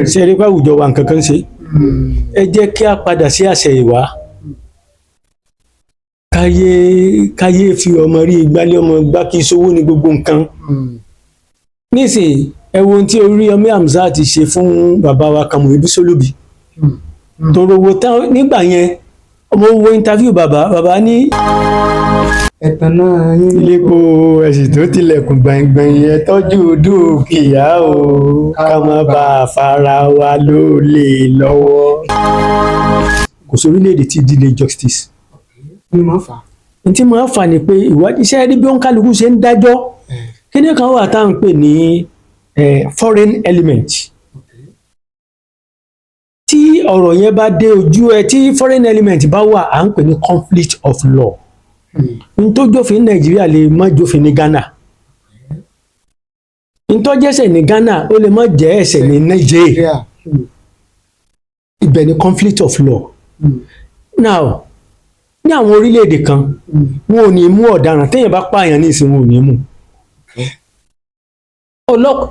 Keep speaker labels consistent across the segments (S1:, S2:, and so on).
S1: ṣe rí pé àwùjọ wa nǹkan kan ṣe ẹ jẹ́ kí a padà sí àṣẹ̀yìnwá káyé fi ọmọ rí ìgbálẹ̀ ọmọ gbá kí sówó ní gbogbo nǹkan nísìnyí ẹ wo ohun tí Oríyọmí Hamzat ti ṣe fún bàbá wa Kàmú Sólóbì tó rówó tán nígbà yẹn ọmọ wo interview bàbá ní.
S2: ẹ̀tàn náà yín
S1: iléepo ẹ̀sìn tó tilẹ̀kùn gbàngbàng yẹn tọ́jú dúkìá o ká má bàa fara wa lólè lọ́wọ́. kò sí orílẹ̀-èdè tí ìdílé justice.
S2: ní máa fà.
S1: n tí máa fà ni pé ìwádìí iṣẹ́ rí bí wọ́n kálukú ṣe ń dájọ́ kíní kan wà tá à ń pè ní foreign element. tí ọ̀rọ̀ yẹn bá dé ojú ẹ tí foreign element bá wà à ń pè ní conflict of law. n tó jófin Nàìjíríà lè má jófin ní Ghana. n tó jẹ́sẹ̀ ní Ghana ó lè má jẹ́ ẹ̀ṣẹ̀ ní Nàìjíríà. ibẹ̀ ni conflict of law. now ní àwọn orílẹ̀-èdè kan wọn ò ní mú ọ̀daràn téèyàn bá pààyàn ní ìsìn wọn ò ní mú.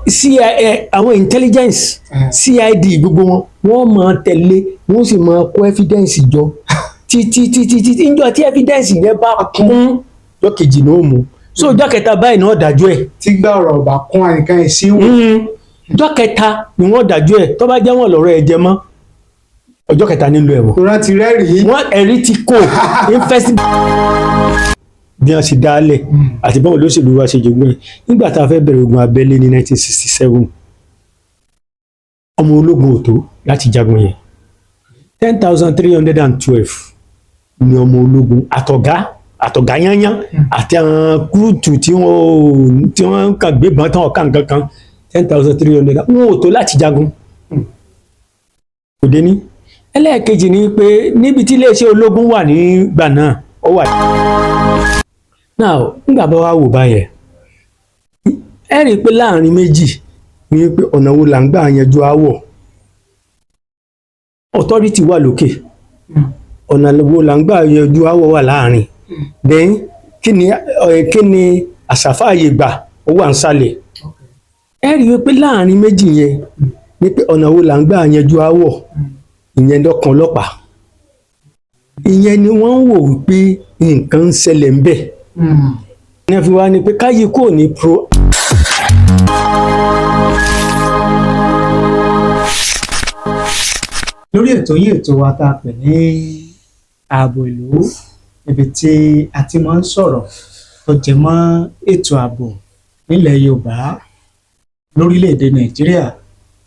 S1: CIA àwọn intelligence CID gbogbo wọn máa tẹ̀lé wọn sì máa kó evidence jọ títí níjọ́ tí evidence yẹn bá kún ọjọ́ kejì náà mú so ọjọ́ kẹta báyìí náà dájọ́ ẹ̀.
S2: tí gbà ọ̀rọ̀ ọba kún àyíká ẹ̀ sí wò.
S1: ọjọ́ kẹta ni wọ́n dájọ́ ẹ̀ tó bá jẹ́ wọn lọ́rọ̀ ẹ̀ jẹ mọ́ ọjọ́ kẹta nílò ẹ̀wọ̀n.
S2: ìran ti rẹ́rìí.
S1: wọ́n ẹ̀rí ti kó bí wọ́n ṣe dálẹ̀ àti báwọn olóṣèlú wa ṣe jogún ẹ̀ nígbà tá a fẹ́ bẹ̀rẹ̀ ogun abẹ́lé ní 1967 ọmọ ológun ò tó láti jagun yẹn 10,312 ni ọmọ ológun àtọ̀gá yányán àti àwọn kúrúùtù tí wọ́n kàn gbébọn tán ọ̀kan kankan 10,300 wọn ò tó láti jagun kò dé ní. ẹlẹ́ẹ̀kejì ni pé níbi tí iléeṣẹ́ ológun wà nígbà náà ó wà. now nígbà bá wá wò báyẹn ẹ rí i pé láàrin méjì ni pé ọ̀nà wo là ń gbà yanjú aáwọ̀ authority wà lókè ọ̀nà wo là ń gbà yanjú aáwọ̀ wà láàrin then kí ni àṣàfààyè gbà ó wà ń sàlẹ̀ ẹ rí i pé láàrin méjì yẹn ni pé ọ̀nà wo là ń gbà yanjú aáwọ̀ ìyẹn lọ́kàn ọlọ́pàá ìyẹn ni wọ́n ń wò wípé nǹkan ń ṣẹlẹ̀ ń bẹ̀ ní fi wá ni pé káyé kò ní pro.
S2: lórí ètò yìí ètò wa tá a pè ní ààbò ìlú ibi tí a ti máa ń sọ̀rọ̀ tó jẹ mọ́ ètò ààbò nílẹ̀ Yorùbá lórílẹ̀‐èdè Nàìjíríà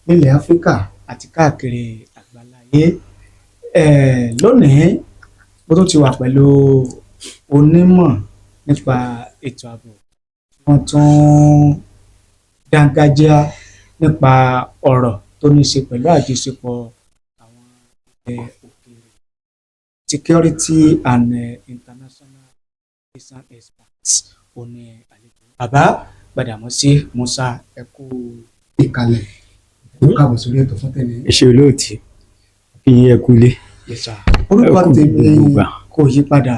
S2: nílẹ̀ Áfíríkà àti káàkiri àgbáláyé lónìí bó tó ti wà pẹ̀lú onímọ̀ nípa ètò ààbò wọ́n tún dángájíá nípa ọ̀rọ̀ tó ní í ṣe pẹ̀lú àjọṣepọ̀ àwọn ilẹ̀ òkèèrè security and international relation experts òní àlejò. bàbá Gbàdàmọ́sí Musa ẹ kú ìkàlẹ̀ ẹ káàbọ̀ sórí ètò fún tẹ̀lé.
S1: ẹ ṣe olóòtú kí yín ẹ kú ilé.
S2: orúkọ tèmi kò yí padà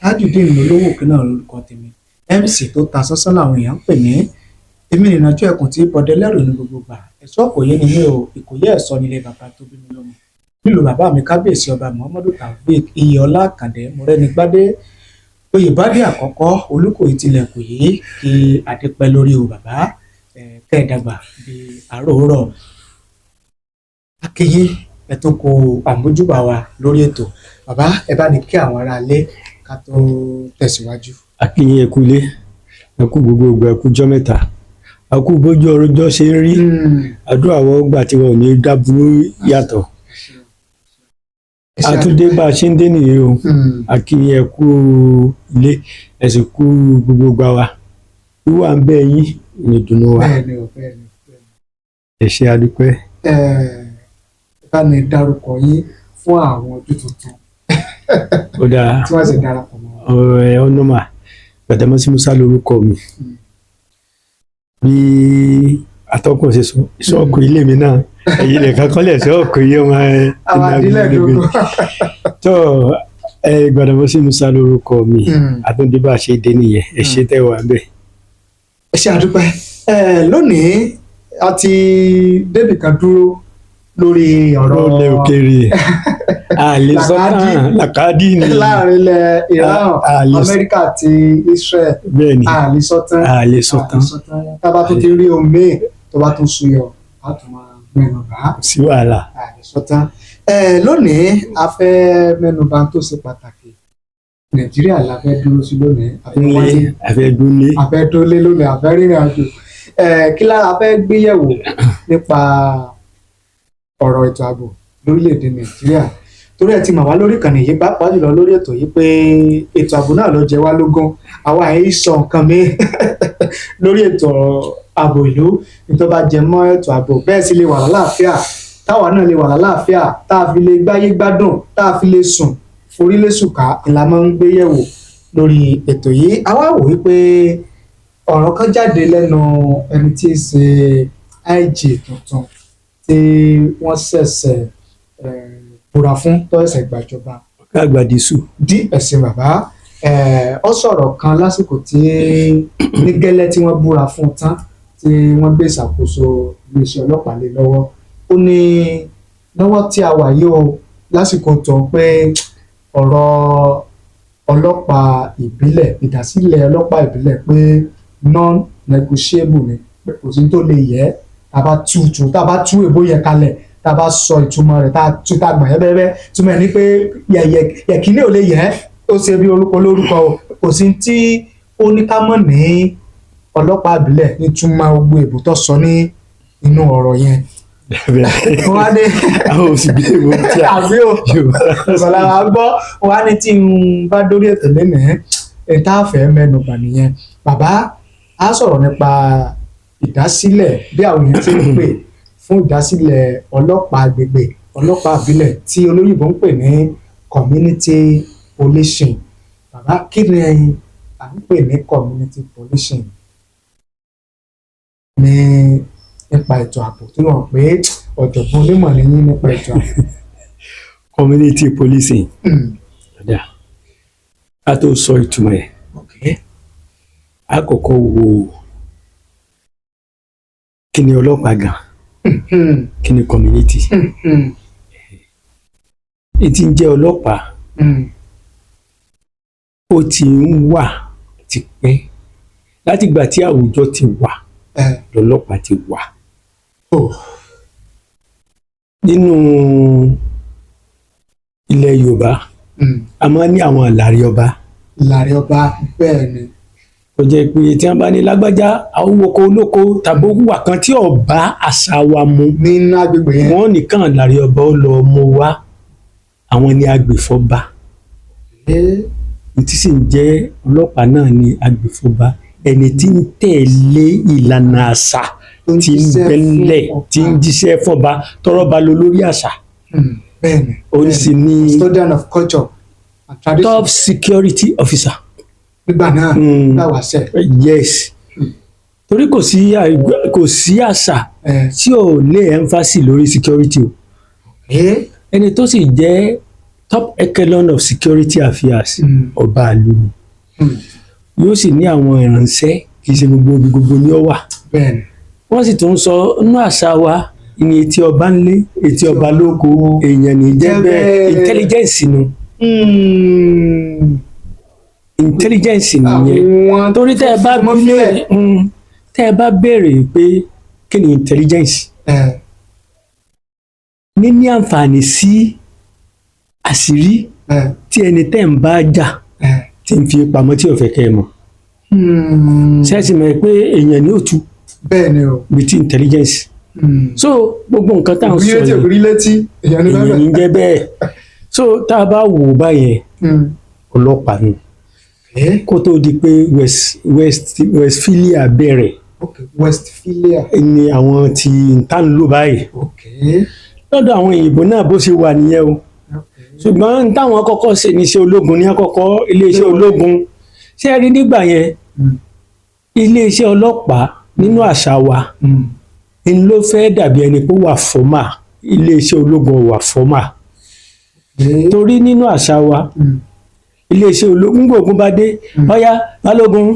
S2: Tajudeen olówó òkè náà lórúkọ tèmi MC tó ta sánsán làwọn èèyàn ń pè ní èmi ìrìnàjò ẹkùn tí bọdẹ lẹrù ní gbogbo gbà ẹ̀ṣọ́ Ìkòyí ni mí o Ìkòyí ẹ̀ṣọ́ nílé bàbá tó bí mi lọ́mọ nílùú bàbá mi kábíyèsí ọba Muhammadu Taofeek Iyèọlá Àkàndé Mọ́rẹ́nigbádé Oyèbádé àkọ́kọ́ Olúkòyí tilẹ̀ Ìkòyí kí adépẹ́ lórí o bàbá kẹ́ẹ̀dàgbà bí àròórọ̀ akéyé ẹ tó kó àmójúbà wa lórí ètò bàbá ẹ bá ní kí àwọn aráalé ká tó tẹ̀síwájú.
S1: akínyìn ẹkú ilé ẹkú gbogbo ìgbà ẹkú jọ́ mẹ́ta ẹkú bójú ọrọ̀jọ́ ṣe ń rí àdúrà wọn gbà tí wọn ò ní dábúrú yàtọ̀ àtúndé bá a ṣe ń dé nìyẹn o akínyìn ẹkú ilé ẹsìn kú gbogbo ìgbà wa wíwà ń bẹ yín ní ìdùnnú wa ẹ ṣé adúpẹ́.
S2: bá ní dárúkọ yín fún àwọn ojú tuntun
S1: ó dáa
S2: tí wọ́n sì darapọ̀ mọ́.
S1: ọ̀nọ́mà Gbàdàmọ́sí Musa lórúkọ mi bí atọ́kùn ṣe sọ ìṣọ́ọ̀kù ilé mi náà ẹ̀yìn nìkan kọ́lẹ̀ ìṣọ́ọ̀kù yìí ọmọ
S2: àwọn àdílẹ̀ dógún.
S1: tó Gbàdàmọ́sí Musa lórúkọ mi àtúndé bá a ṣe dé nìyẹn ẹ ṣé tẹ́ wà bẹ́ẹ̀.
S2: ẹ ṣé àdúpẹ́ lónìí a ti débì kan dúró lórí ọ̀rọ̀
S1: ilẹ̀ òkèèrè àlesọ́tàn làkàdí ni
S2: láàrin ilẹ̀ Iran
S1: àlè-
S2: Amẹ́ríkà àti Israel
S1: bẹ́ẹ̀ ni
S2: àlesọ́tàn
S1: àlesọ́tàn
S2: tábà tó ti rí omi tó bá tún súyọ á tún máa mẹ́nu bà á
S1: sí wàhálà.
S2: àlesọ́tàn. Lónìí a fẹ́ mẹ́nu bà tó ṣe pàtàkì Nàìjíríà la fẹ́ dúró sí lónìí
S1: nílé àfẹ́dúnlé
S2: àfẹ́dúnlé lónìí àfẹ́rìnrìn àjò kí lára fẹ́ gbéyẹ̀wò nípa ọ̀rọ̀ ètò ààbò lórílẹ̀‐èdè Nàìjíríà torí ẹ ti mọ̀ wá lórí ìkànnì yìí pàápàá jùlọ lórí ètò yìí pé ètò ààbò náà ló jẹ wá lógún àwa yìí sọ nǹkan mi lórí ètò ààbò ìlú nítorí bá jẹ mọ́ ètò ààbò bẹ́ẹ̀ sì lè wà lálàáfíà táwa náà lè wà lálàáfíà tá a fi lè gbáyé gbádùn tá a fi lè sùn forílẹ̀sùká ìlà máa ń gbé yẹ̀wò lórí ètò yìí àwa wò wípé ọ̀rọ̀ kan jáde lẹ́nu ẹni tí í ṣe IG tuntun tí wọ́n ṣẹ̀ṣẹ̀ búra fún tó ṣẹ̀ṣẹ̀ gbàjọba
S1: àgbàdìsù
S2: DS bàbá ó sọ̀rọ̀ kan lásìkò tí ní gẹ́lẹ́ tí wọ́n búra fún tán tí wọ́n gbé ìṣàkóso iléeṣẹ́ ọlọ́pàá lé lọ́wọ́ ó ní lọ́wọ́ tí a wà yìí o lásìkò tó ń pé ọ̀rọ̀ ọlọ́pàá ìbílẹ̀ ìdásílẹ̀ ọlọ́pàá ìbílẹ̀ pé non-negotiable ni pé kò sí tó lè yẹ tá a bá tú èbó yẹ kalẹ̀ tá a bá sọ ìtumọ̀ rẹ̀ tá a tú tá a gbọ̀n yẹ́ bẹ́ẹ̀ túmọ̀ ẹ̀ ní pé yẹ̀kínní ò lè yẹ ó ṣe bí orúkọ lórúkọ o kò sí tí ó ní ká mọ̀ ní ọlọ́pàá ìbílẹ̀ nítumọ̀ gbogbo èbó tó sọ ní inú ọ̀rọ̀ yẹn. wọ́n á ní
S1: àwọn òsì bí èèwọ̀ tí a
S2: àbí o ìbọ̀lá wa gbọ́ wọ́n á ní tí n bá dórí ètò lẹ́nìí ẹ̀ta àfẹ́ mẹ́nu bà nìyẹn bàbá á sọ̀rọ̀ nípa ìdásílẹ̀ bí àwọn èèyàn ti ń pè fún ìdásílẹ̀ ọlọ́pàá agbègbè ọlọ́pàá ìbílẹ̀ tí olóyìnbó ń pè ní community policing bàbá kí ni à ń pè ní community policing ní nípa ètò ààbò tí wọ́n pé ọ̀jọ̀gbọ́n onímọ̀ ní yín nípa ètò ààbò.
S1: community policing ọ̀dà a tó sọ ìtumọ̀ ẹ̀ a kọ́kọ́ wo kí ni ọlọ́pàá gan kí ni community ètí ń jẹ́ ọlọ́pàá ó ti ń wà tipẹ́ láti ìgbà tí àwùjọ ti wà lọ́lọ́pàá ti wà. Nínú ilẹ̀ Yorùbá a máa ń ní àwọn àlàrí ọba.
S2: Ìlàrí ọba bẹ́ẹ̀ ni.
S1: Ó jẹ́ pé tí wọ́n bá ní lágbájá awúwoko olóko tàbí òwúwà kan tí ó bá àṣà wa mu
S2: nínú agbègbè yẹn.
S1: wọ́n nìkan àlàrí ọba ó lọ mú wá àwọn ni agbèfọ́ba. Tí sì ń jẹ́ ọlọ́pàá náà ni agbèfọ́ba ẹni tí ń tẹ̀lé ìlànà àṣà tí ń bẹ́lẹ̀ tí ń jíṣẹ́ fọ́ba tọ́rọ́ba lọ lórí àṣà.
S2: Bẹ́ẹ̀ni.
S1: Òun sì ni
S2: custodian of culture and tradition.
S1: top security officer.
S2: Nígbà náà láwàá sẹ̀.
S1: Yes. Torí kò sí àṣà tí ò lé emphasis lórí security o. Ẹni tó sì jẹ́ top echelon of security affairs ọba ìlú ni. Yóò sì ní àwọn ìránṣẹ́ kì í ṣe gbogbo ni ó wà.
S2: Bẹ́ẹ̀ni.
S1: Wọ́n sì tún sọ inú àṣà wa ní etí ọba ńlé etí ọba lóko èèyàn ní jẹ́ bẹ́ẹ̀ intelligence nu. Intelligence nìyẹn torí tẹ́ ẹ bá béèrè pé kí ni intelligence níní àǹfààní sí àṣírí tí ẹni tẹ́ ń bá jà tí ń fi pamọ́ tí ò fẹ́ kẹ́ ẹ mọ̀ ṣẹ́ẹ̀sì mọ̀ pé èèyàn ní òtún
S2: bẹ́ẹ̀ ni o
S1: with intelligence so gbogbo nǹkan tá à ń sọ
S2: yìí òbí létí èèyàn
S1: ní jẹ́ bẹ́ẹ̀ so tá a bá wò ó báyẹn ọlọ́pàá ni kó tó di pé Westphalia bẹ̀rẹ̀
S2: Westphalia
S1: ni àwọn tí ń tà ń lò báyìí lọ́dọ̀ àwọn òyìnbó náà bó ṣe wà nìyẹn o ṣùgbọ́n táwọn kọ́kọ́ ṣe ní iṣẹ́ ológun ní àkọ́kọ́ iléeṣẹ́ ológun ṣé ẹ rí nígbà yẹn iléeṣẹ́ ọlọ́pàá nínú àṣà wa n ló fẹ́ dàbí ẹni pé wà fọ́mà iléeṣẹ́ ológun wà fọ́mà torí nínú àṣà wa iléeṣẹ́ ológun gbòògùn bá dé ọ̀yá balógun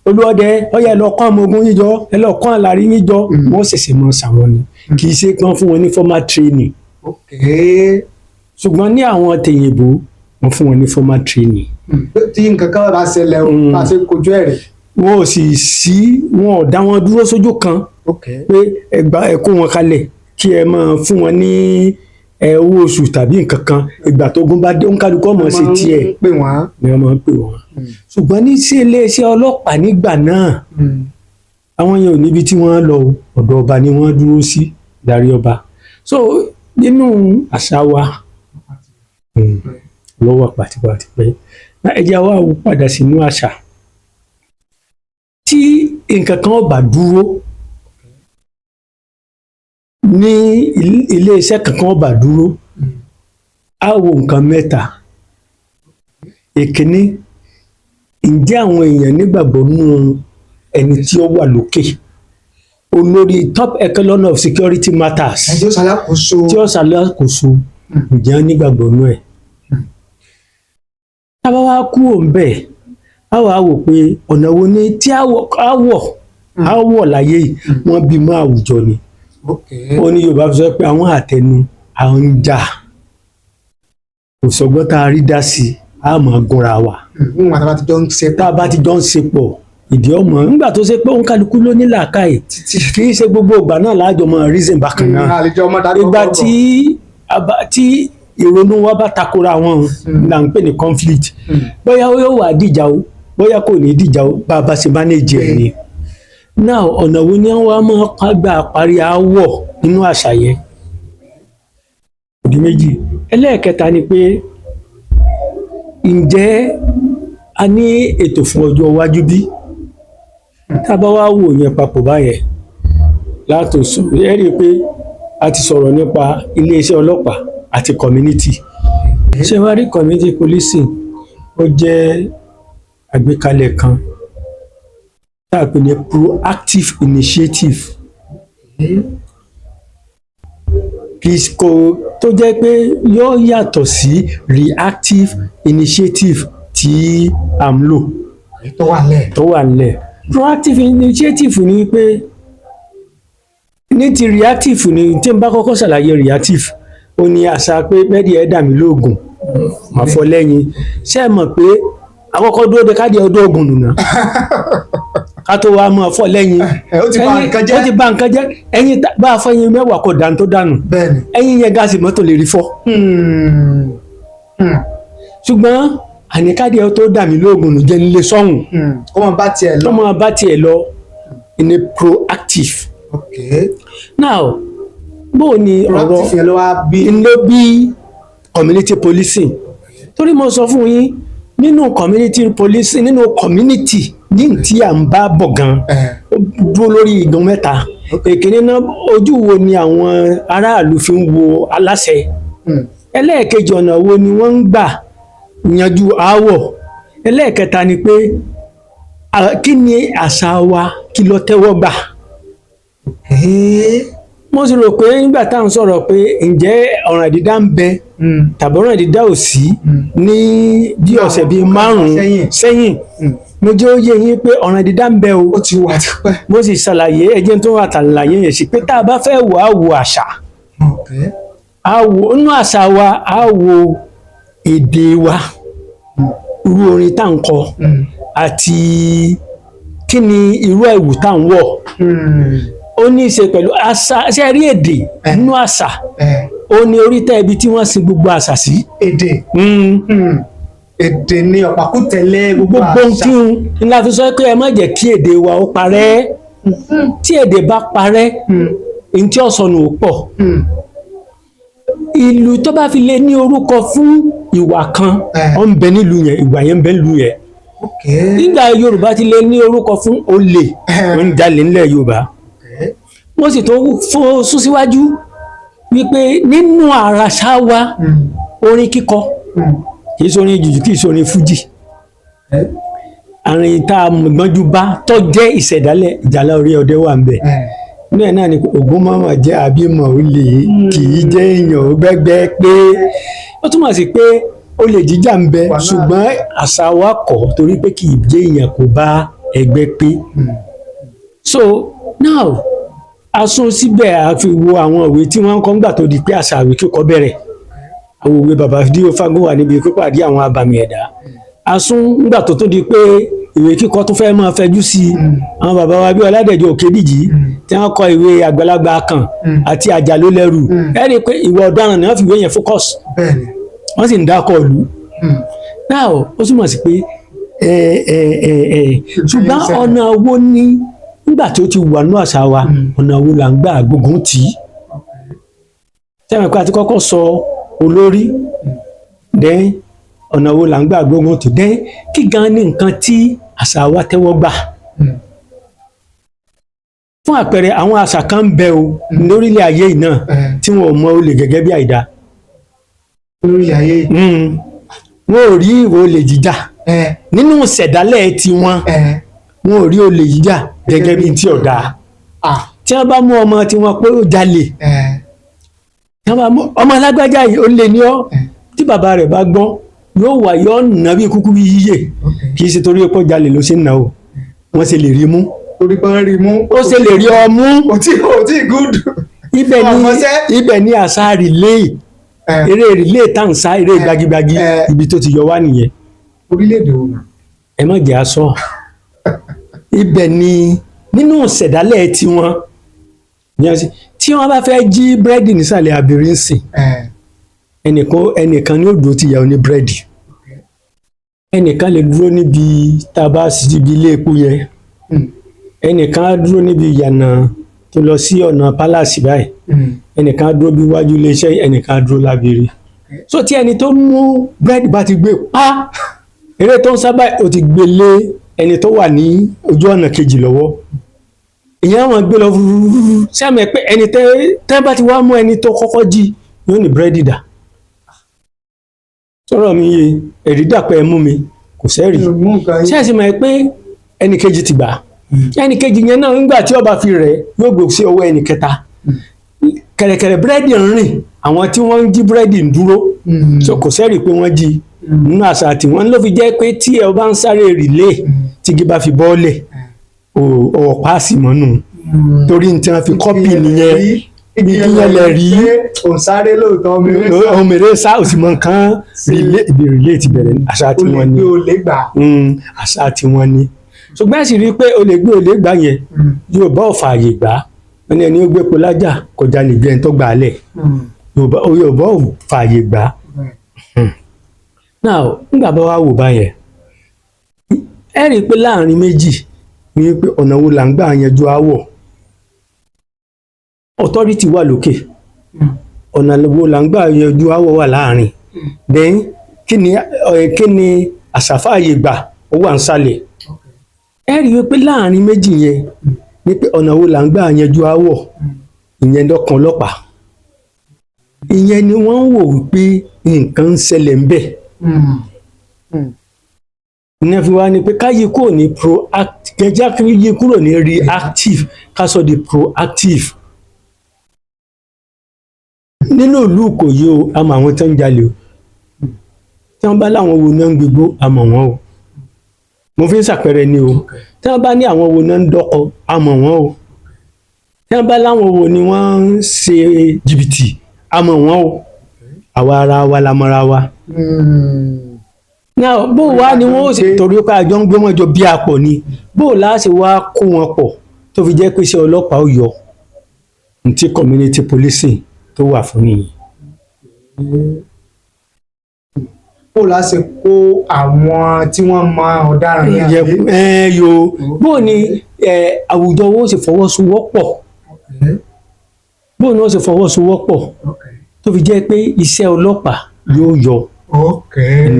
S1: olúọdẹ ọyà ẹ lọ kọ́ ọmọ ogun yín jọ ẹ lọ kọ́ àlàrí yín jọ wọ́n ṣẹ̀ṣẹ̀ mọ sàwọn ni kì í ṣe pé wọ́n fún wọn ní formal training ṣùgbọ́n ní àwọn tèyìnbó wọ́n fún wọn ní formal training.
S2: tí nǹkan kan bá ṣẹlẹ̀ o bá ṣe kojú ẹ̀ rẹ̀.
S1: wọn ò sì sí wọn ò dá wọn dúró sójú kan pé ẹ kó wọn kalẹ̀ kí ẹ máa fún wọn ní owó oṣù tàbí nǹkan kan ìgbà tó gún bá dé òǹkàlùkọ́ mọ̀ sí tiẹ̀
S2: pè wọ́n
S1: ni wọ́n máa ń pè wọ́n. ṣùgbọ́n ní sí iléeṣẹ́ ọlọ́pàá nígbà náà àwọn yẹn ò níbi tí wọ́n lọ ọ̀dọ̀ ọba ni wọ́n dúró sí darí ọba. so nínú àṣà wa lọ́wọ́ pàtìpàtì pé ẹ jẹ́ wá padà sínú àṣà tí nǹkan kan bá dúró ní iléeṣẹ́ kankan bá dúró á wo nǹkan mẹ́ta. Èkíní, ǹjẹ́ àwọn èèyàn nígbàgbọ́ nínú ẹni tí ó wà lókè olórí top echelon of security matters
S2: tí ó ṣàlàkóso
S1: ǹjẹ́ wọ́n nígbàgbọ́ nínú ẹ̀. tá a bá wá kúrò ń bẹ̀ á wàá wò pé ọ̀nà wo ni tí áwọ̀ láyé yìí wọ́n bí mọ́ àwùjọ ni. ó ní Yorùbá fi sọ pé àwọn àtẹnu àwọn ń jà kò sọgbọ́n tá a rí dá sí i á máa gúnra wa. tá a bá ti jọ ń ṣe pọ̀ ìdí ọmọ nígbà tó ṣe pé òun kálukú ló ní làákàyè kì í ṣe gbogbo ìgbà náà láàjọ mọ reason bákan náà ìgbà tí ìrònú wa bá takora wọn là ń pè ní conflict bóyá yóò wá dìjà o bóyá kò ní dìjà o bá a bá ṣe manage ẹ̀ ni. now ọ̀nà wo ni wọ́n máa gbà parí aáwọ̀ nínú àṣà yẹn? òdì méjì. ẹlẹ́ẹ̀kẹta ni pé ǹjẹ́ a ní ètò fún ọjọ́ iwájú bí? tá a bá wá wò yẹn papọ̀ báyẹn látòsọ ẹ rí i pé a ti sọ̀rọ̀ nípa iléeṣẹ́ ọlọ́pàá àti community. ṣé wàá rí community policing ó jẹ́ àgbékalẹ̀ kan tá a pè ní proactive initiative kò tó jẹ́ pé yóò yàtọ̀ sí reactive initiative tí à ń lò tó wà nílẹ̀. Proactive initiative ni pé ní ti reactive ni tí n bá kọ́kọ́ ṣàlàyé reactive ó ní àṣà pé bẹ́ẹ̀dì ẹ̀ dà mí lóògùn màá fọ́ lẹ́yìn ṣé ẹ mọ̀ pé àkọ́kọ́ dúró de káàdì ọdún ọ̀gùn nùnà ká tó wá mọ́ fọ́ lẹ́yìn
S2: ó ti
S1: bà nǹkan jẹ́ ẹ̀yin bá a fọ́ ẹyin mẹ́wàá kò dàn tó dànù ẹ̀yin yẹn gáàsì mọ́tò lè rí fọ́ ṣùgbọ́n àníkádìí ẹ tó dà mí lóògùn ló jẹ́ nílé sọ́hùn
S2: kó máa bá tiẹ̀
S1: lọ in a proactive. now bó o ní ọ̀rọ̀ ló bí community policing torí mo sọ fún yín nínú community policing nínú community ní tí à ń bá bọ̀ gan ó dúró lórí igun mẹ́ta. èkíní náà ojú wo ni àwọn aráàlú fi ń wo aláṣẹ ẹlẹ́ẹ̀kejì ọ̀nà wo ni wọ́n ń gbà yanjú aáwọ̀ ẹlẹ́ẹ̀kẹta ni pé kí ni àṣà wa kí ló tẹ́wọ́ gbà. mo sì rò pé nígbà tá à ń sọ̀rọ̀ pé ǹjẹ́ ọ̀ràn dídá ń bẹ tàbí ọ̀ràn dídá ò sí ní bí ọ̀sẹ̀ bíi 5 sẹ́yìn mo jẹ́ ó yé yín pé ọ̀ràn dídá ń bẹ o.
S2: ó ti wà tipẹ́.
S1: mo sì ṣàlàyé ẹjẹ́ tó wà tàlàyé yẹn sí pé tá a bá fẹ́ wò á wo àṣà inú àṣà wa á wo èdè wa irú orin tá à ń kọ àti kí ni irú ẹ̀wù tá à ń wọ̀ ó ní í ṣe pẹ̀lú àṣà ṣe rí èdè nínú àṣà ó ní oríta ibi tí wọ́n sin gbogbo àṣà sí.
S2: Èdè ni ọ̀pákùtẹ̀lẹ̀ gbogbo àṣà.
S1: gbogbo tí n la fi sọ pé ẹ má jẹ́ kí èdè wa ó parẹ́ tí èdè bá parẹ́ n tí ọ̀sọ̀nù ò pọ̀ ìlú tó bá fi lè ní orúkọ fún ìwà kan ó ń bẹ nílùú yẹn ìwà yẹn ń bẹ nílùú yẹn nígbà Yorùbá ti lè ní orúkọ fún olè ó ń jalè nílẹ̀ Yorùbá wọ́n sì tó sún síwájú wípé nínú àràṣà wa orin kíkọ kìí ṣe orin jùjú kìí ṣe orin fújì àrùn tá a gbọ́njú bá tó jẹ́ ìṣẹ̀dálẹ̀ ìjàlá orí ọdẹ wà ń bẹ̀ náà náà ni ògún mọ́mọ́ jẹ́ àbímọ̀ olè kìí jẹ́ èèyàn ó gbẹ́gbẹ́ pé ó túmọ̀ sí pé olè jíjà ń bẹ ṣùgbọ́n àṣà wa kọ̀ torí pé kìí jẹ́ èèyàn kò bá ẹgbẹ́ pé. So now a sún síbẹ̀ a fi wo àwọn ìwé tí wọ́n ń kọ́ ńgbà tó di pé àṣà ìwé kíkọ bẹ̀rẹ̀ àwọn òwe bàbá Fídíò Fágúnwà níbi pípàdé àwọn abàmì ẹ̀dá a sún ńgbà tó tún di pé ìwé kíkọ tó fẹ́ máa fẹjú sí i àwọn bàbá wa bí Ọládẹ̀jọ Òkèdìjì tí wọ́n kọ ìwé Àgbàlagbà Kan àti Àjàlólẹ́rù ẹ rí i pé ìwà ọ̀daràn ni wọ́n fi ìwé yẹn focus wọ́n sì ń dákọ̀ ìlú náà ó túmọ̀ sí pé ṣùgbọ́n ọ̀nà wo ni nígbà tí ó ti wà ní àṣà wa ọ̀nà wo là ń gbà gbógun tì í sẹ́wọ̀n pé a ti kọ́kọ́ sọ olórí then ọ̀nà wo là ń gbà gbógun tì í then kí gan ni nǹkan tí àṣà wa tẹ́wọ́ gbà fún àpẹẹrẹ àwọn àṣà kan ń bẹ o lórílẹ̀ ayé yìí náà tí wọn ò mọ olè gẹ́gẹ́ bí àìdá
S2: lórílẹ̀ ayé
S1: wọn ò rí ìwà olè jíjà nínú ìṣẹ̀dálẹ̀ tiwọn wọn ò rí olè jíjà gẹ́gẹ́ bí tí ọ̀dà tí wọ́n bá mú ọmọ tí wọ́n pé ó jalè tí wọ́n bá mú ọmọ alágbájá yìí ó lè ní ọ́ tí bàbá rẹ̀ bá gbọ́n yóò wà yóò nà bí kúkú bí yíyè kì í ṣe torí pé ó jalè ló ṣe ń nà ó wọ́n ṣe lè rí mú
S2: torí pé wọ́n rí mú
S1: ó ṣe lè rí ọ mú
S2: kò tí gúdù
S1: ibẹ̀ ni àṣà rìlé eré rìlé tá à ń sá eré gbagigbagi ibi tó ti yọ wá nìyẹn
S2: orílẹ̀-èdè òun
S1: ẹ má jẹ́ aṣọ ibẹ̀ ni nínú ìṣẹ̀dálẹ̀ tiwọn tí wọ́n bá fẹ́ jí búrẹ́dì nísàlẹ̀ abìrin ń sìn ẹnìkan ní òdò ti yà ó ní búrẹ́dì ẹnìkan lè dúró níbi tá a bá sì ibi ilé epo yẹn ẹnìkan á dúró níbi ìyànà tó lọ sí ọ̀nà pálásì báyìí ẹnìkan á dúró bí iwájú iléeṣẹ́ ẹnìkan á dúró lábẹ́rẹ́ so tí ẹni tó mú búrẹ́dì bá ti gbé pa eré tó ń sábà ó ti gbé lé ẹni tó wà ní ojú ọ̀nà kejì lọ́wọ́ ìyẹn àwọn gbé lọ fúrúrú sẹ́mi pé ẹni tẹ́ bá ti wá mú ẹni tó kọ́kọ́ jí yóò ní búrẹ́dì dà sọ̀rọ̀ mi yé ẹ̀rí dàpẹ́ mú mi kò sẹ́rì ṣẹ́ẹ̀sì mọ̀ pé ẹnì kejì ti gbà ẹnì kejì yẹn náà nígbà tí ọba fi rẹ̀ yóò gbé sí ọwọ́ ẹnì kẹta kẹ̀rẹ̀kẹ̀rẹ̀ búrẹ́dì ń rìn àwọn tí wọ́n ń jí búrẹ́dì ń dúró kò sẹ́rì pé wọ́n jí nínú àṣà tí wọ́n ló fi jẹ́ pé tí ẹ bá ń sáré rìlé tí igi bá fi bọ́ọ̀lẹ̀ ọ̀ páàsì mọ́nù torí ní tí wọ́n fi kọ́pì nìyẹn ìyẹn lè rí
S2: òǹsáré lóòótọ́
S1: ọmọ eré sá òsì mọ nǹkan ibi rìlé ti bẹ̀rẹ̀ àṣà tí wọ́n ní àṣà tí wọ́n ní ṣùgbọ́n ẹ̀sìn rí i pé olè gbà yẹn yóò bá ọ̀fà àyè gbà wọ́n ní ẹni ó gbé epo lájà kọjá lè gbé ẹni tó gbà á lẹ̀ yóò bá ọ̀fà àyè gbà now nígbà bá wá wò báyẹn ẹ rí i pé láàrin méjì ní pé ọ̀nà wo là ń gbà yanjú aáwọ̀ authority wà lókè ọ̀nà wo là ń gbà yanjú aáwọ̀ wà láàrin then kí ni àṣàfààyè gbà ó wà ń sàlẹ̀ ẹ rí i pé láàrin méjì yẹn ní pé ọ̀nà wo là ń gbà yanjú aáwọ̀ ìyẹn lọ́kàn ọlọ́pàá ìyẹn ni wọ́n ń wò wípé nǹkan ń ṣẹlẹ̀ ń bẹ̀ ìyẹn fi wá ní pé ká yí kúrò ní proactive kẹjá yí kúrò ní reactive ká sọ di proactive nínú ìlú Ìkòyí o a mọ àwọn tó ń jalè o tí wọ́n bá láwọn wo náà ń gbégbó a mọ̀ wọ́n o mo fi ń ṣàpẹẹrẹ ni o tí wọ́n bá ní àwọn wo náà ń dọ́kọ a mọ̀ wọ́n o tí wọ́n bá láwọn wo ni wọ́n ń ṣe jìbìtì a mọ̀ wọ́n o àwa ara wa la mọ̀ra wa. Now bó wá ni wọ́n ó sì torí pé àjọ ń gbé wọn jọ bí apọ̀ ni bó láti wá kó wọn pọ̀ tó fi jẹ́ pé iṣẹ́ ọlọ́pàá ó yọ ntí community policing tó wà fún nìyí.
S2: bó láti kó àwọn tí wọ́n mọ ọ̀daràn ní àgbẹ̀.
S1: bó ni àwùjọ wo sì fọwọ́sowọ́pọ̀ bó ni wọ́n sì fọwọ́sowọ́pọ̀ tó fi jẹ́ pé iṣẹ́ ọlọ́pàá yóò yọ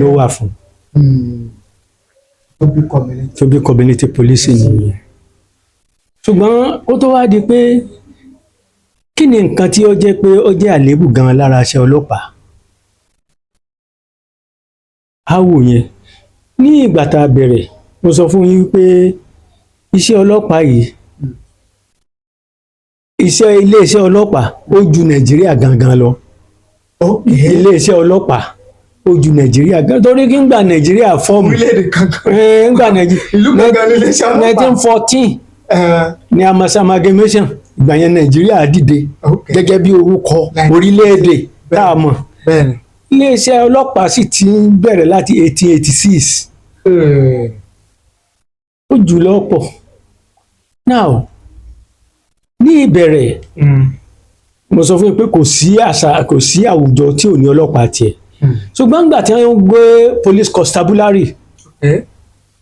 S1: ló wà fún. tó bí community policing nìyẹn. ṣùgbọ́n ó tó wá di pé kí ni nǹkan tí ó jẹ́ pé ó jẹ́ àléébù gan-an lára iṣẹ́ ọlọ́pàá? á wò yẹn ní ìgbà tá a bẹ̀rẹ̀ mo sọ fún yín pé iṣẹ́ ọlọ́pàá yìí iléeṣẹ́ ọlọ́pàá ó ju Nàìjíríà gangan lọ. Iléeṣẹ́ ọlọ́pàá ó ju Nàìjíríà gan torí kí n gba Nàìjíríà fọ́ọ̀mù
S2: orílẹ̀-èdè kankan
S1: ń gba Nàìjíríà
S2: ìlú kankan ní iléeṣẹ́ ọlọ́pàá.
S1: 1914 ni amalgamation ìgbà yẹn Nàìjíríà dìde
S2: Okay.
S1: gẹ́gẹ́ bí orúkọ
S2: 1960.
S1: orílẹ̀-èdè tá a mọ̀
S2: bẹ́ẹ̀ni.
S1: iléeṣẹ́ ọlọ́pàá sì ti ń bẹ̀rẹ̀ láti 1886 ó jù lọ pọ̀ now ní ìbẹ̀rẹ̀ mo sọ fún yín pé kò sí àṣà kò sí àwùjọ tí ò ní ọlọ́pàá tiẹ̀ ṣùgbọ́n nígbà tí wọ́n gbé police constabulary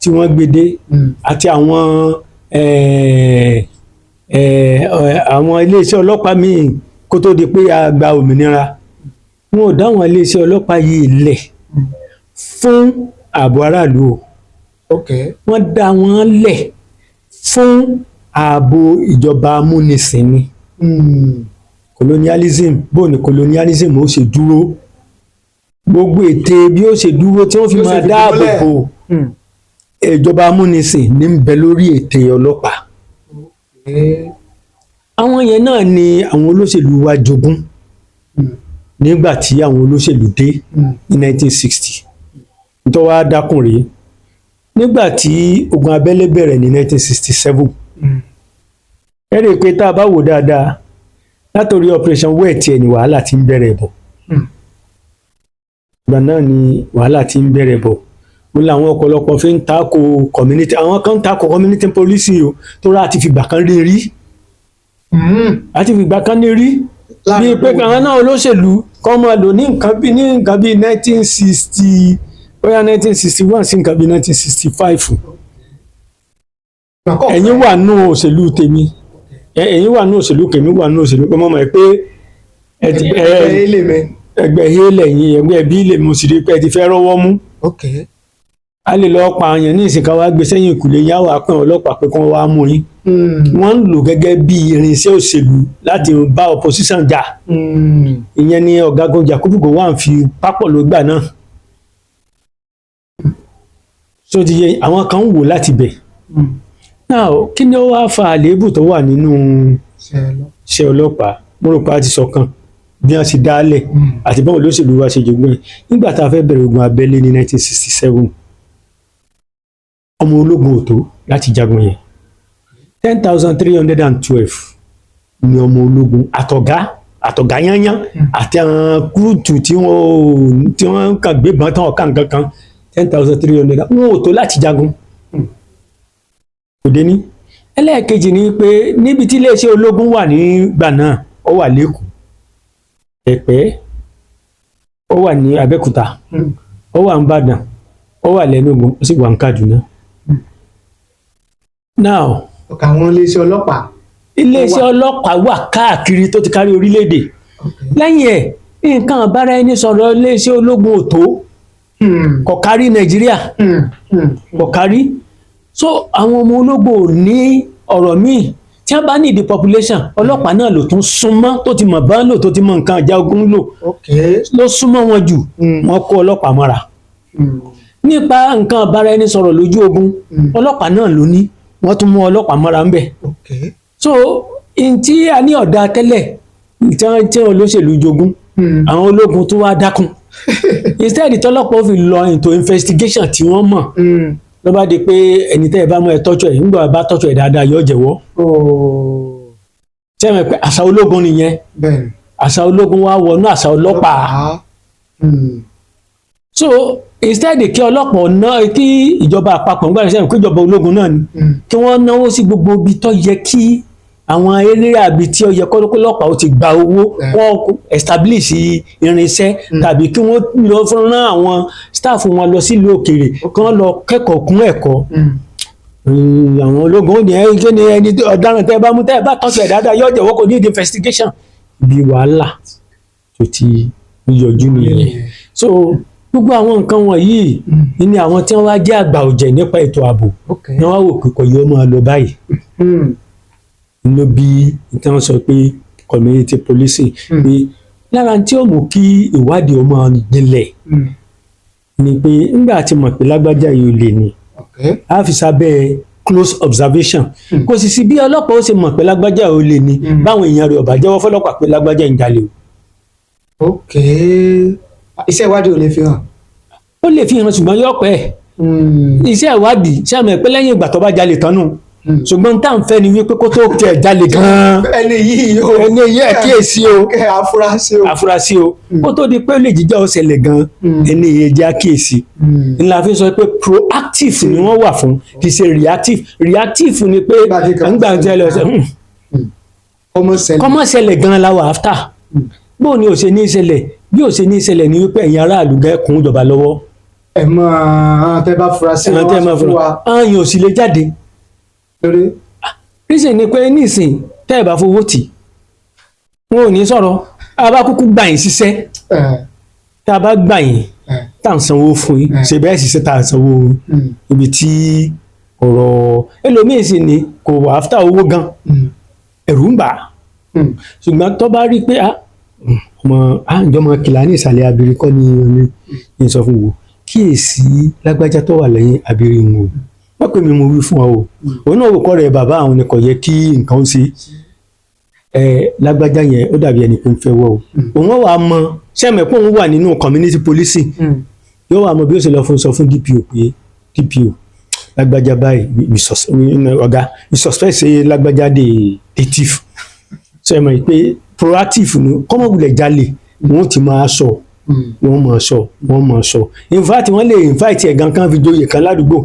S1: tí wọ́n gbé dé àti àwọn iléeṣẹ́ ọlọ́pàá míì kó tó di pé a gba òmìnira wọn ò dá àwọn iléeṣẹ́ ọlọ́pàá yìí lẹ̀ fún ààbò aráàlú o wọ́n dá wọn lẹ̀ fún ààbò ìjọba amúnisìn ni colonialism bó ni colonialism ó ṣe dúró gbogbo ète bí ó ṣe dúró tí wọ́n fi máa dáàbò bò ìjọba amúnisìn ní ń bẹ lórí ète ọlọ́pàá àwọn yẹn náà ni àwọn olóṣèlú wa jogún nígbà tí àwọn olóṣèlú dé ní 1960 nítorí wàá dákùn rèé nígbà tí ogun abẹ́lé bẹ̀rẹ̀ ní 1967 ẹ rí i pé tá a bá wò dáadáa látòrí operation wet tiẹ̀ ni wàhálà ti ń bẹ̀rẹ̀ bọ̀ ìgbà náà ni wàhálà ti ń bẹ̀rẹ̀ bọ̀ mo làwọn ọ̀pọ̀lọpọ̀ fi ń tako community àwọn kan ń tako community policing o tó rà àti fìgbà kan rí àti fìgbà kan rí bíi pé àwọn náà olóṣèlú kọ́ máa lò ní nǹkan bíi 1960 bóyá 1961 sí nǹkan bíi 1965 ẹ̀yin wà nù òṣèlú tèmi ẹ̀yin wà nù òṣèlú kèmí wà nù òṣèlú pé mọ́mọ́ ẹ pé ẹgbẹ́ hélẹ̀ yín ẹgbẹ́ bí lè mo sì rí pé ẹ ti fẹ́ rọ́wọ́ mú a lè lọ́ọ́ pa àyàn ní ìsìnká wa gbé sẹ́yìn ìkùlé yàwó àpẹẹrẹ ọlọ́pàá pé kí wọ́n wá mú yín wọ́n ń lò gẹ́gẹ́ bí irinṣẹ́ òṣèlú láti bá opposition jà ìyẹn ni ọ̀gágun Yakubu Gowon fi pápọ̀ ló gbà náà so ti yẹ àwọn kan ń wò láti bẹ̀ now kí ni ó wá fa àléébù tó wà nínú iṣẹ́ ọlọ́pàá mo rò pé a ti sọ̀kan bí wọ́n ti dálẹ̀ àti báwọn olóṣèlú wa ṣe jogún ẹ̀ nígbà tá a fẹ́ bẹ̀rẹ̀ ogun abẹ́lé ní 1967 ọmọ ológun ò tó láti jagun yẹn 10,312 ni ọmọ ológun àtọ̀gá yányán àti àwọn kúrúùtù tí wọ́n kàn gbébọn tán ọ̀kan kankan 10,300 wọn ò tó láti jagun kò dé ní. ẹlẹ́ẹ̀kejì ni pé níbi tí iléeṣẹ́ ológun wà nígbà náà ó wà lẹ́kọ̀ọ́ Ẹ̀pẹ́ ó wà ní Abẹ́òkúta ó wà ní Ìbàdàn ó wà lẹ́nugun ó sì wà ní Kaduna. now
S2: àwọn iléeṣẹ́ ọlọ́pàá
S1: wà káàkiri tó ti kárí orílẹ̀-èdè lẹ́yìn ẹ̀ nǹkan àbáraẹnisọ̀rọ̀ iléeṣẹ́ ológun ò tó kò kárí Nàìjíríà kò kárí so àwọn ọmọ ológun ò ní ọ̀rọ̀ míì tí wọ́n bá ní ìdí population ọlọ́pàá náà ló tún súnmọ́ tó ti mọ̀ bá ń lò tó ti mọ̀ nǹkan ìjà ogun lò ló súnmọ́ wọn jù wọ́n kó ọlọ́pàá mọ́ra nípa nǹkan àbáraẹnisọ̀rọ̀ lójú ogun ọlọ́pàá náà ló ní wọ́n tún mú ọlọ́pàá mọ́ra ń bẹ̀ so tí a ní ọ̀dà tẹ́lẹ̀ tí wọ́n olóṣèlú jogún àwọn ológun tó wá dákun instead tọ́lọ́pàá ó fi lọ into investigation tí wọ́n mọ̀ ló bá di pé ẹni tẹ́ ẹ bá mú ẹ tọ́jú ẹ̀ nígbà bá tọ́jú ẹ̀ dáadáa yóò jẹ́wọ́ tí ẹ mọ̀ pé àṣà ológun nìyẹn àṣà ológun wá wọnú àṣà ọlọ́pàá so instead kí ọlọ́pàá náà kí ìjọba àpapọ̀ nígbà tí kí ìjọba ológun náà ni kí wọ́n náwó sí gbogbo ibi tó yẹ kí àwọn eré àbí tí ó yẹ kọ́ ọlọ́pàá ó ti gba owó wọ́n establish irinṣẹ́ tàbí kí wọ́n lọ fún àwọn staff wọn lọ sílùú òkèèrè kí wọ́n lọ kẹ́kọ̀ọ́ kún ẹ̀kọ́ àwọn ológun ní ẹni ọ̀daràn tẹ́ bá mú tẹ́ bá tọ́jú ẹ̀ dáadáa yóò jẹ́wọ́ kò ní ìdí investigation bí wàhálà tó ti yọjú nìyẹn so gbogbo àwọn nǹkan wọ̀nyí ni àwọn tí wọ́n wá jẹ́ àgbà ọ̀jẹ̀ nípa ètò ààbò ni wọ́n wò pé kò yọ máa lọ báyìí ló bí tí wọ́n sọ pé community policing pé lára tí ó mú kí ìwádìí ọmọ jinlẹ̀ ni pé nígbà tí mọ̀ pé lágbájá yìí ò lè ní a fi sábẹ́ close observation kò sì sí bí ọlọ́pàá ó ṣe mọ̀ pé lágbájá ò lè ní báwọn èèyàn rẹ̀ ọ̀bà jẹ́wọ́ fọlọ́pàá pé lágbájá ń jalè o.
S2: iṣẹ́ ìwádìí ò lè fi hàn.
S1: ó lè fi hàn ṣùgbọ́n yóò pẹ́ iṣẹ́ ìwádìí ṣé àmọ́ pé lẹ́yìn ìgbà tó bá jalè tán nù ṣùgbọ́n tá à ń fẹ́ ni wípé kó tó tẹ̀ jalè gan-an
S2: ẹni yìí
S1: ẹ̀ kíyèsí o
S2: afurasí o
S1: kó tó di pé ó lè jíjà ó ṣẹlẹ̀ gan-an ẹni yẹn jẹ́ àkíyèsí ńlá fi sọ pé proactive ni wọ́n wà fún kì í ṣe reactive ni pé àǹgbà tí ẹ lọ sẹ kọ́mọ ṣẹlẹ̀ gan-an la wà after bóun ni ò ṣe ní ìṣẹ̀lẹ̀ bí ò ṣe ní ìṣẹ̀lẹ̀ ni wípé ẹ̀yin aráàlú gẹ́ kún ìjọba lọ́wọ́
S2: ẹ mọ àwọn tẹ bá fura sí wọn wá fún wa
S1: ààyàn ò sì lè jáde
S2: lórí
S1: reason ni pé nísìn tẹ́ ẹ̀ bá fowó tì wọn ò ní sọ̀rọ̀ a bá kúkú gbà yín ṣiṣẹ́ tá a bá gbà yín tá à ń sanwó fún yín ṣe bẹ́ẹ̀ ṣiṣẹ́ tá à ń sanwó ibi tí ọ̀rọ̀ ẹlòmíín sì ni kò wà áfítà owó gan ẹ̀rù ń bà á ṣùgbọ́n tó bá rí pé ìjọba kìlá ní ìsàlẹ̀ abiri kọ́ ni ní sọ fún wo kíyèsí lágbájá tó wà lẹ́yìn abiri wọn o wọ́n pè mí mo wí fún ọ o òun náà wò kọ́ rẹ̀ bàbá àwọn ni kò yẹ kí nǹkan ó ṣe lágbájá yẹn ó dàbí ẹni pé ń fẹ́ wọ́ o òun wà á mọ sẹ́mẹ̀pọ̀ òun wà nínú community policing yóò wà á mọ bí ó ṣe lọ sọ fún DPO pé DPO lágbájá báyìí ọ̀gá we suspect ṣe lágbájá de thief sẹ́mẹ̀ pé proactive ni kọ́mọ̀gùlẹ̀ jalè wọ́n ti máa sọ wọ́n máa sọ in fact wọ́n lè invite ẹ̀gán kan fi joyè kan ládùúgbò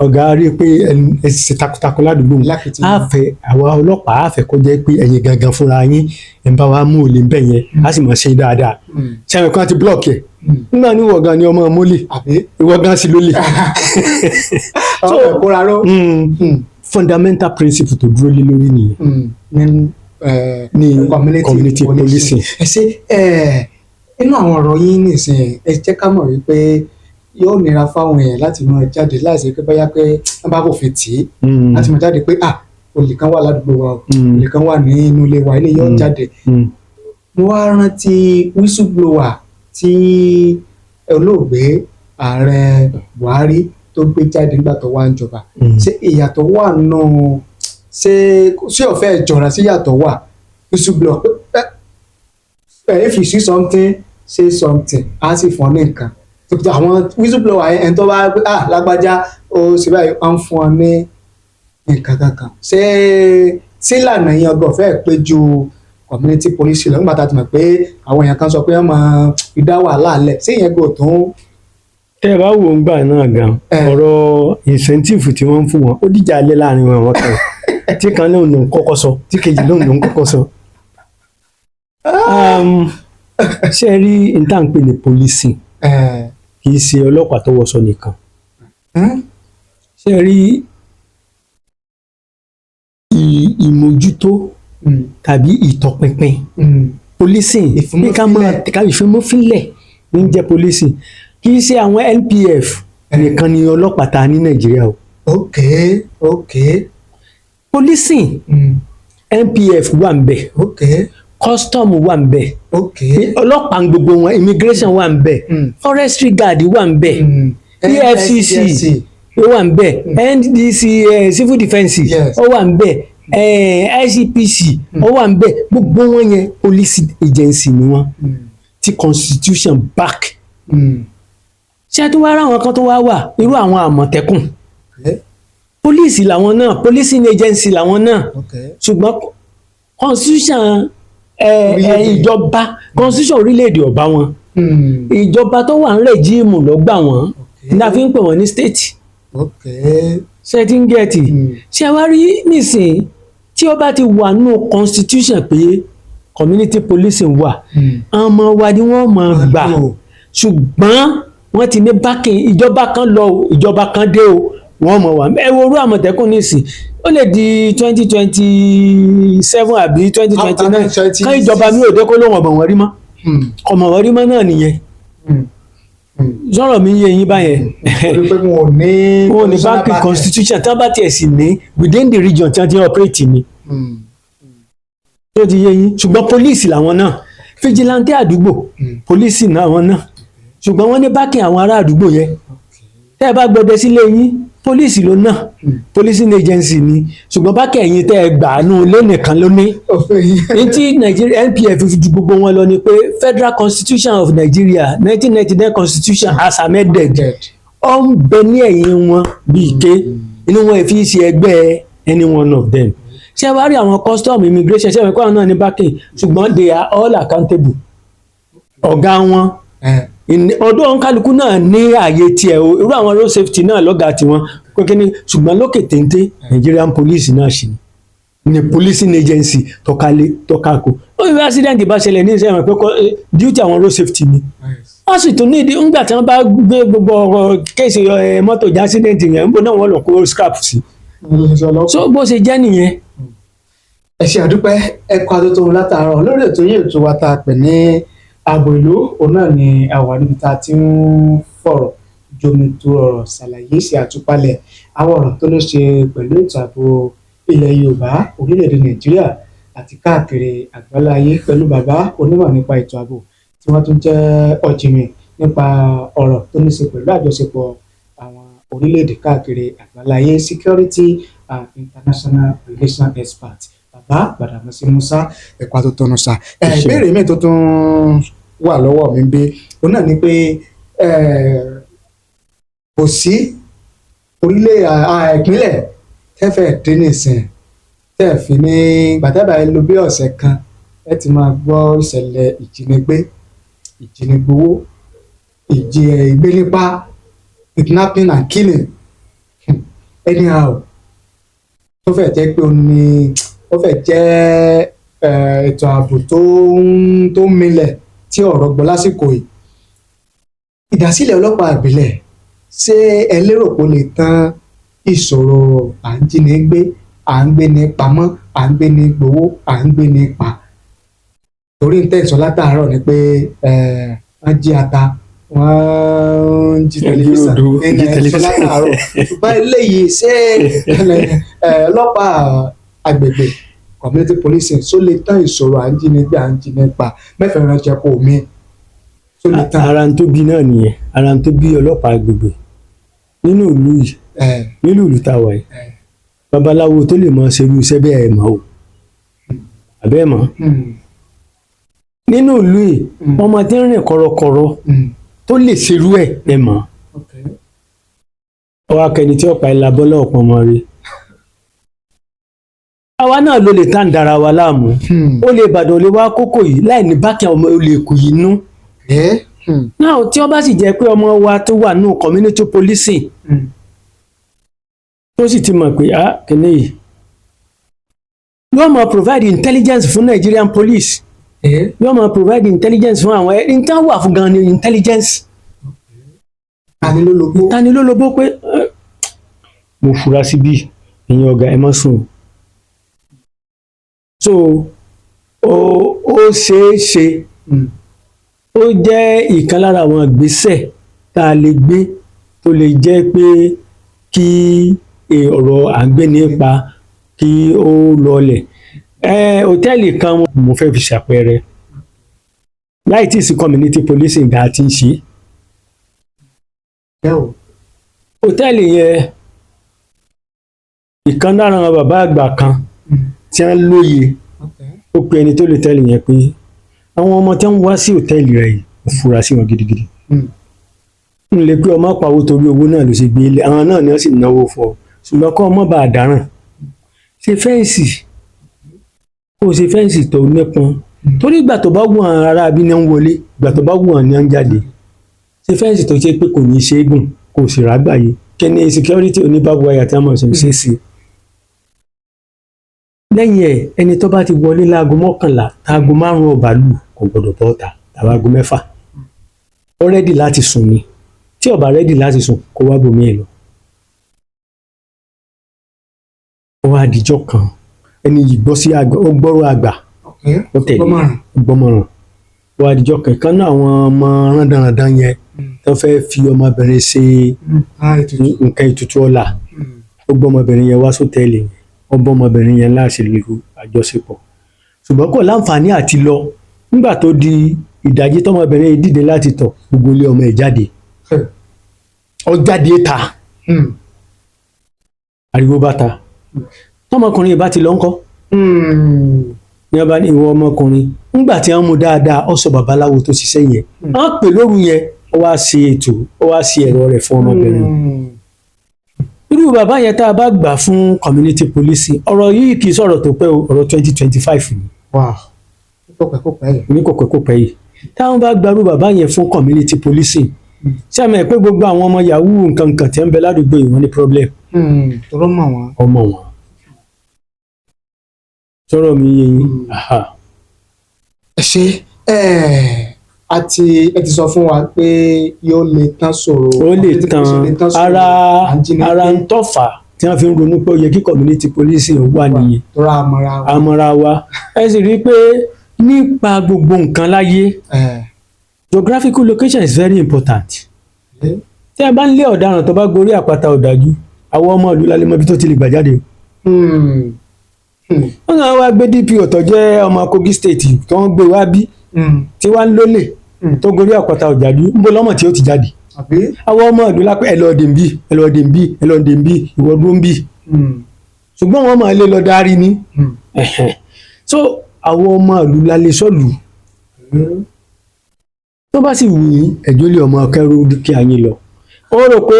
S1: ọ̀gá rí i pé ẹ ṣe takuntakun ládùúgbò àfẹ́ àwa ọlọ́pàá àfẹ́ kó jẹ́ pé ẹ̀yin gangan fúnra yín ẹ̀ ń bá wa mú olè ń bẹ̀ yẹn á sì máa ṣe dáadáa sẹ́wọ̀n kan ti block ẹ̀ nígbà ní ìwọ gan ni ọmọ mólè ìwọ gan sì lólè. Fundamental principle tó dúró lé lórí nìyẹn ní community policing.
S2: ẹ ṣe inú àwọn ọ̀rọ̀ yín nìsín ẹ jẹ́ ká mọ̀ wípé yóò nira fáwọn èèyàn láti máa jáde láìsí pé bóyá pé wọ́n bá fòfin tì í láti máa jáde pé olè kan wà ládùúgbò wa olè kan wà ní inú ilé wa ilé yóò jáde. mo wá rántí whistleblower tí olóògbé ààrẹ Buhari tó gbé jáde nígbà tó wà ń jọba ṣé ìyàtọ̀ wà nù ṣé ọ̀fẹ́ ìjọra sí ìyàtọ̀ wà whistleblower if you see something say something á sì fún ọ ní nǹkan àwọn whistleblower ẹni tó bá lágbájá ó sì báyìí á ń fún ọ ní nǹkan kankan ṣé ìlànà yẹn ọgbọ́n fẹ́ẹ́ pé ju community police lọ nígbà tá a ti mọ̀ pé àwọn èèyàn kan sọ pé wọ́n máa fi dá wàhálà lẹ̀ ṣé ìyẹn gbọ́ tó ń.
S1: tẹ́ ẹ bá wo ń gbà náà gan ọ̀rọ̀ incentive tí wọ́n ń fún wọn ó dìjà alẹ́ láàrin wọn kan tí kan lóun ló ń kọ́kọ́ sọ tí kejì lóun ló ń kọ́kọ́ sọ. ṣé ẹ rí n-tá-ń-pè ní policing kì í ṣe ọlọ́pàá tó wọṣọ nìkan ṣé ẹ rí ìmójútó tàbí ìtọpinpin policing ní ká máa ìfimófínlẹ̀ ní jẹ́ policing kì í ṣe àwọn NPF nìkan ni ọlọ́pàá ta ní Nàìjíríà o.
S2: ok.
S1: policing NPF wà ń bẹ̀ custom wà ń bẹ̀ ọlọ́pàá gbogbo wọn immigration wà ń bẹ̀ forestry guard wà ń bẹ̀ EFCC wà ń bẹ̀ NDC civil defence ó wà ń bẹ̀ ICPC ó wà ń bẹ̀ gbogbo wọn yẹn police agency ni wọn tí constitution back ṣé tó wá ráwọn kan tó wá wà irú àwọn Àmọ̀tẹ́kùn police làwọn náà policing agency làwọn náà ṣùgbọ́n constitution ìjọba constitution orílẹ̀-èdè ọba wọn ìjọba tó wà ń rẹ̀jíìmù ló gbà wọ́n ní a fi ń pè wọ́n ní state ṣe ti ń gẹ̀ẹ́tì ṣe wá rí nísìnyí tí ó bá ti wà nínú constitution pé community policing wà àwọn ọmọ wa ni wọ́n máa gbà ṣùgbọ́n wọ́n ti ní bákìn ìjọba kan lọ ìjọba kan dé o wọ́n mọ̀ wá ẹ wo orú Àmọ̀tẹ́kùn nísìn ó lè di 2027 àbí 2029 ká ìjọba mi ò dé kó lóun ọ̀bọ̀n wọ́n rí mọ́ ọmọ wọ́n rí mọ́ náà nìyẹn sọ̀rọ̀ mi yé yín báyẹn wọn ò ní banking constitution tí wọ́n bá tiẹ̀ sì ní within the region tí wọ́n ti operate ni tó ti yé yín ṣùgbọ́n police làwọn náà vigilante àdúgbò police náà wọn náà ṣùgbọ́n wọ́n ní bákìn àwọn ará àdúgbò yẹn tẹ́ ẹ bá gbọdẹ sílé yín pólíìsì ló náà policing agency ni ṣùgbọ́n bákẹ́ ẹ̀yìn tẹ́ ẹ gbà á nù lé nìkan ló ní. ní tí Nigeria NPF fi ju gbogbo wọn lọ ni pé Federal Constitution of Nigeria 1999 Constitution as amended ó ń bẹ ní ẹ̀yìn wọn bí ike inú wọn fi ṣe ẹgbẹ́ any one of them. ṣé wàá rí àwọn custom immigration ṣé wọn kọ́ àwọn náà ní bákẹ́ ṣùgbọ́n they are all accountable. ọ̀gá wọn ọdún òǹkálukú náà ní ààyè tiẹ̀ o irú àwọn road safety náà lọ́gàá tiwọn kékeré ṣùgbọ́n lókè téńté Nigerian police náà ṣì ní policing agency tọ́kálé ó fi accident bá ṣẹlẹ̀ ní ìṣẹ́yìn pé duty àwọn road safety ni wọ́n sì tún ní ìdí ńgbà tí wọ́n bá gbé gbogbo ọ̀rọ̀ kéèsì mọ́tò jẹ́ accident yẹn níbo náà wọ́n lọ kó scrap sí so bó ṣe jẹ́ nìyẹn.
S2: ẹ ṣe àdúpẹ́ ẹ̀kọ́ àtúntò látàárọ̀ lórí ètò yìí ètò wa tá a pè ní ààbò ìlú òun náà ni àwa níbi tá a ti ń fọ̀rọ̀ jomitoro ọ̀rọ̀ ṣàlàyé ṣe àtúpalẹ̀ àwọn ọ̀rọ̀ tó ní ṣe pẹ̀lú ètò ààbò ilẹ̀ Yorùbá orílẹ̀-èdè Nàìjíríà àti káàkiri àgbáláyé pẹ̀lú bàbá onímọ̀ nípa ètò ààbò tí wọ́n tún jẹ́ ọ̀jìnmí nípa ọ̀rọ̀ tó ní ṣe pẹ̀lú àjọṣepọ̀ àwọn orílẹ̀-èdè káàkiri àgbáláyé security and international relations expert bàbá Gbàdàmọ́sí Musa ẹ̀kọ́ àtúntò sa ìbéèrè mi tó tún wà lọ́wọ́ mi bí òun náà ni pé kò sí ìpínlẹ̀ tẹ́fẹ̀ dín nìsín tẹ́ fi ní gbàtẹ́bà ẹ lò bí ọ̀sẹ̀ kan ẹ ti máa gbọ́ ìṣẹ̀lẹ̀ ìjínigbówó ìgbénípa kidnapping and killing anyhow tó fẹ́ jẹ́ pé ó fẹ́ jẹ́ ètò ààbò tó milẹ̀ tí ọ̀rọ̀ gbọ́ lásìkò yìí ìdásílẹ̀ ọlọ́pàá ìbílẹ̀ ṣé ẹ lérò pé ó lè tán ìṣòro à ń jíni gbé à ń gbé ní pamọ́ à ń gbé ní gbowó à ń gbé ní pa torí ń tẹ̀sán látàárọ̀ ni pé wọ́n jí ata wọ́n jí tẹlifíṣàn ní ẹ̀sán látàárọ̀ ṣùgbọ́n eléyìí ṣé ọlọ́pàá agbègbè community policing ṣó lè tán ìṣòro à ń jíni gbé à ń jíni pa mẹ́fẹ̀ẹ́ ránṣẹ́ kó mi ṣó lè tán.
S1: ara ń tó bí náà nìyẹn ara ń tó bí ọlọ́pàá agbègbè nínú ìlú yìí nínú ìlú tá a wà yìí babaláwo tó lè mọ ṣerú iṣẹ́ bẹ́ẹ̀ mọ́ o àbẹ́ mọ́ nínú ìlú yìí ọmọ tí ń rìn kọ̀rọ̀kọ̀rọ̀ tó lè ṣerú ẹ̀ mọ́ ọwọ́ akẹni tí ọ̀pá ìlà bọ́lá ọ̀pọ̀ ọmọ rẹ̀ àwa náà ló lè tá ń dara wa láàmú ó lè Ìbàdàn lè wá kókò yìí láì ní bákẹ́ ọmọ olè kù yìí nú náà tí ó bá sì jẹ́ pé ọmọ wa tó wà nù community policing tó sì ti mọ̀ pé kìíní yìí yóò máa provide intelligence fún Nigerian police yóò máa provide intelligence fún àwọn ẹni tí wọ́n wà fún gan ni intelligence ìtanilólobó pé mo fura sí bí ẹ̀yin ọ̀gá ẹ má sùn so ó ṣeé ṣe ó jẹ́ ìkan lára àwọn ìgbésẹ̀ tá a lè gbé tó lè jẹ́ pé kí ọ̀rọ̀ à ń gbé nípa kí ó lọlẹ̀ hòtẹ́ẹ̀lì kan mo fẹ́ fi ṣàpẹẹrẹ láì tí ì sí community policing ga ti ń ṣe hòtẹ́ẹ̀lì yẹn ìkan lára àwọn bàbá àgbà kan tí wọ́n lóye ó pe ẹni tó lè tẹ́lẹ̀ yẹn pé àwọn ọmọ tí wọ́n wá sí hòtẹ́ẹ̀lì rẹ̀ yìí ó fura sí wọn gidigidi n lè pé ọmọ pàwó torí owó náà ló ṣe gbé ilé àwọn náà ni wọ́n sì náwó fọ ṣùgbọ́n kọ́ ọmọ bá a dáràn ṣe fẹ́ǹsì kó o ṣe fẹ́ǹsì tó nípọn torí ìgbà tó bá wù àwọn ará abí náà ń wọlé ìgbà tó bá wù àwọn náà ń jáde ṣe fẹ́ǹsì tó ṣe pé kò ní í ṣe é gùn kò sì rágbàyè kẹ́ni security oníbàbò ayà tí wọ́n mọ̀ ṣe é sí. lẹ́yìn ẹ̀ ẹni tó bá ti wọlé láago 11 táago 5 ọ̀bà lù kò gbọ́dọ̀ bọ́ ọ̀tà tàbí aago 6 ó rẹ́dì láti sùn ni tí ó bá rẹ́dì láti sùn kó wá bomi ẹ̀ lọ. ó wá àdìjọ́ kan ẹni yìí gbọ́ sí àgbà ó gbọ́rọ̀ àgbà ó tẹ̀lé gbọ́mọ̀ràn ó wá àdìjọ́ kan náà àwọn ọmọ rándanrandan yẹn tó fẹ́ fi ọmọbìnrin ṣe nǹkan ètùtù ọ̀la ó gbọ́ ọmọbìnrin yẹn wá sótẹ́ẹ̀lì yẹn ó bọ́ ọmọbìnrin yẹn láti lè àjọṣepọ̀ ṣùgbọ́n kò láǹfààní àti lọ nígbà tó di ìdajì tọmọbìnrin yìí dìde láti tọ̀ gbogbo ilé ọmọ ẹ̀ jáde ó jáde ta ariwo bá ta tọmọkùnrin ìbá ti lọ ńkọ́ ní ọba ní ìwọ ọmọkùnrin ńgbà tí wọ́n mú dáadáa ó sọ babaláwo tó ṣiṣẹ́ yẹn wọ́n pè lóru yẹn ó wá ṣe ètò ó wá ṣe ẹ̀rọ rẹ̀ fún ọmọbìnrin irú bàbá yẹn tá a bá gbà fún community policing ọ̀rọ̀ yìí kì í sọ̀rọ̀ tó pẹ́ o ọ̀rọ̀ 2025 ni ní kò pẹ́ kò pẹ́ yìí táwọn bá gbarú bàbá yẹn fún community policing ṣé àmì ẹ̀ pé gbogbo àwọn ọmọ yahoo nǹkan tí ń bẹ ládùúgbò yìí wọ́n ní problem
S2: tọrọ mọ wọn.
S1: ọmọ wọn sọ̀rọ̀ mi yé yín.
S2: ẹ ṣe ẹ ti sọ fún wa pé yóò lè tán sọ̀rọ̀
S1: ó lè tan ara ń tọ́fà tí wọ́n fi ń ronú pé ó yẹ kí community policing wà nìyẹn
S2: tọ́ra
S1: àmọ́ra wa ẹ sì rí i pé nípa gbogbo nǹkan láyé geographical location is very important tí a bá ń lé ọ̀daràn tó bá gorí àpáta ọ̀dájú àwọn ọmọ ìlú lálẹ́ mọ́ ibi tó ti lè gbà jáde wọ́n náà wá gbé DPO tó jẹ́ ọmọ Kogi state tó ń gbé wá bí tí wá ń lólè tó gorí àpáta ọ̀dájú ń bọ́ lọ́mọ tí ó ti jáde àwọn ọmọ ìlú lápẹ́ ẹlọ́ọ̀dẹ̀mbí ẹlọ́ọ̀dẹ̀mbí ẹlọ́ọ̀dẹ̀mbí ìwọ́dún bí ṣùgbọ́n wọ́n máa lé lọ dárí ní so àwọn ọmọ ìlú lálẹ́ sọ́ọ̀lù tó bá sì wù yín ẹ̀jọ́ lé ọmọ kẹrù kí ayé lọ ó rò pé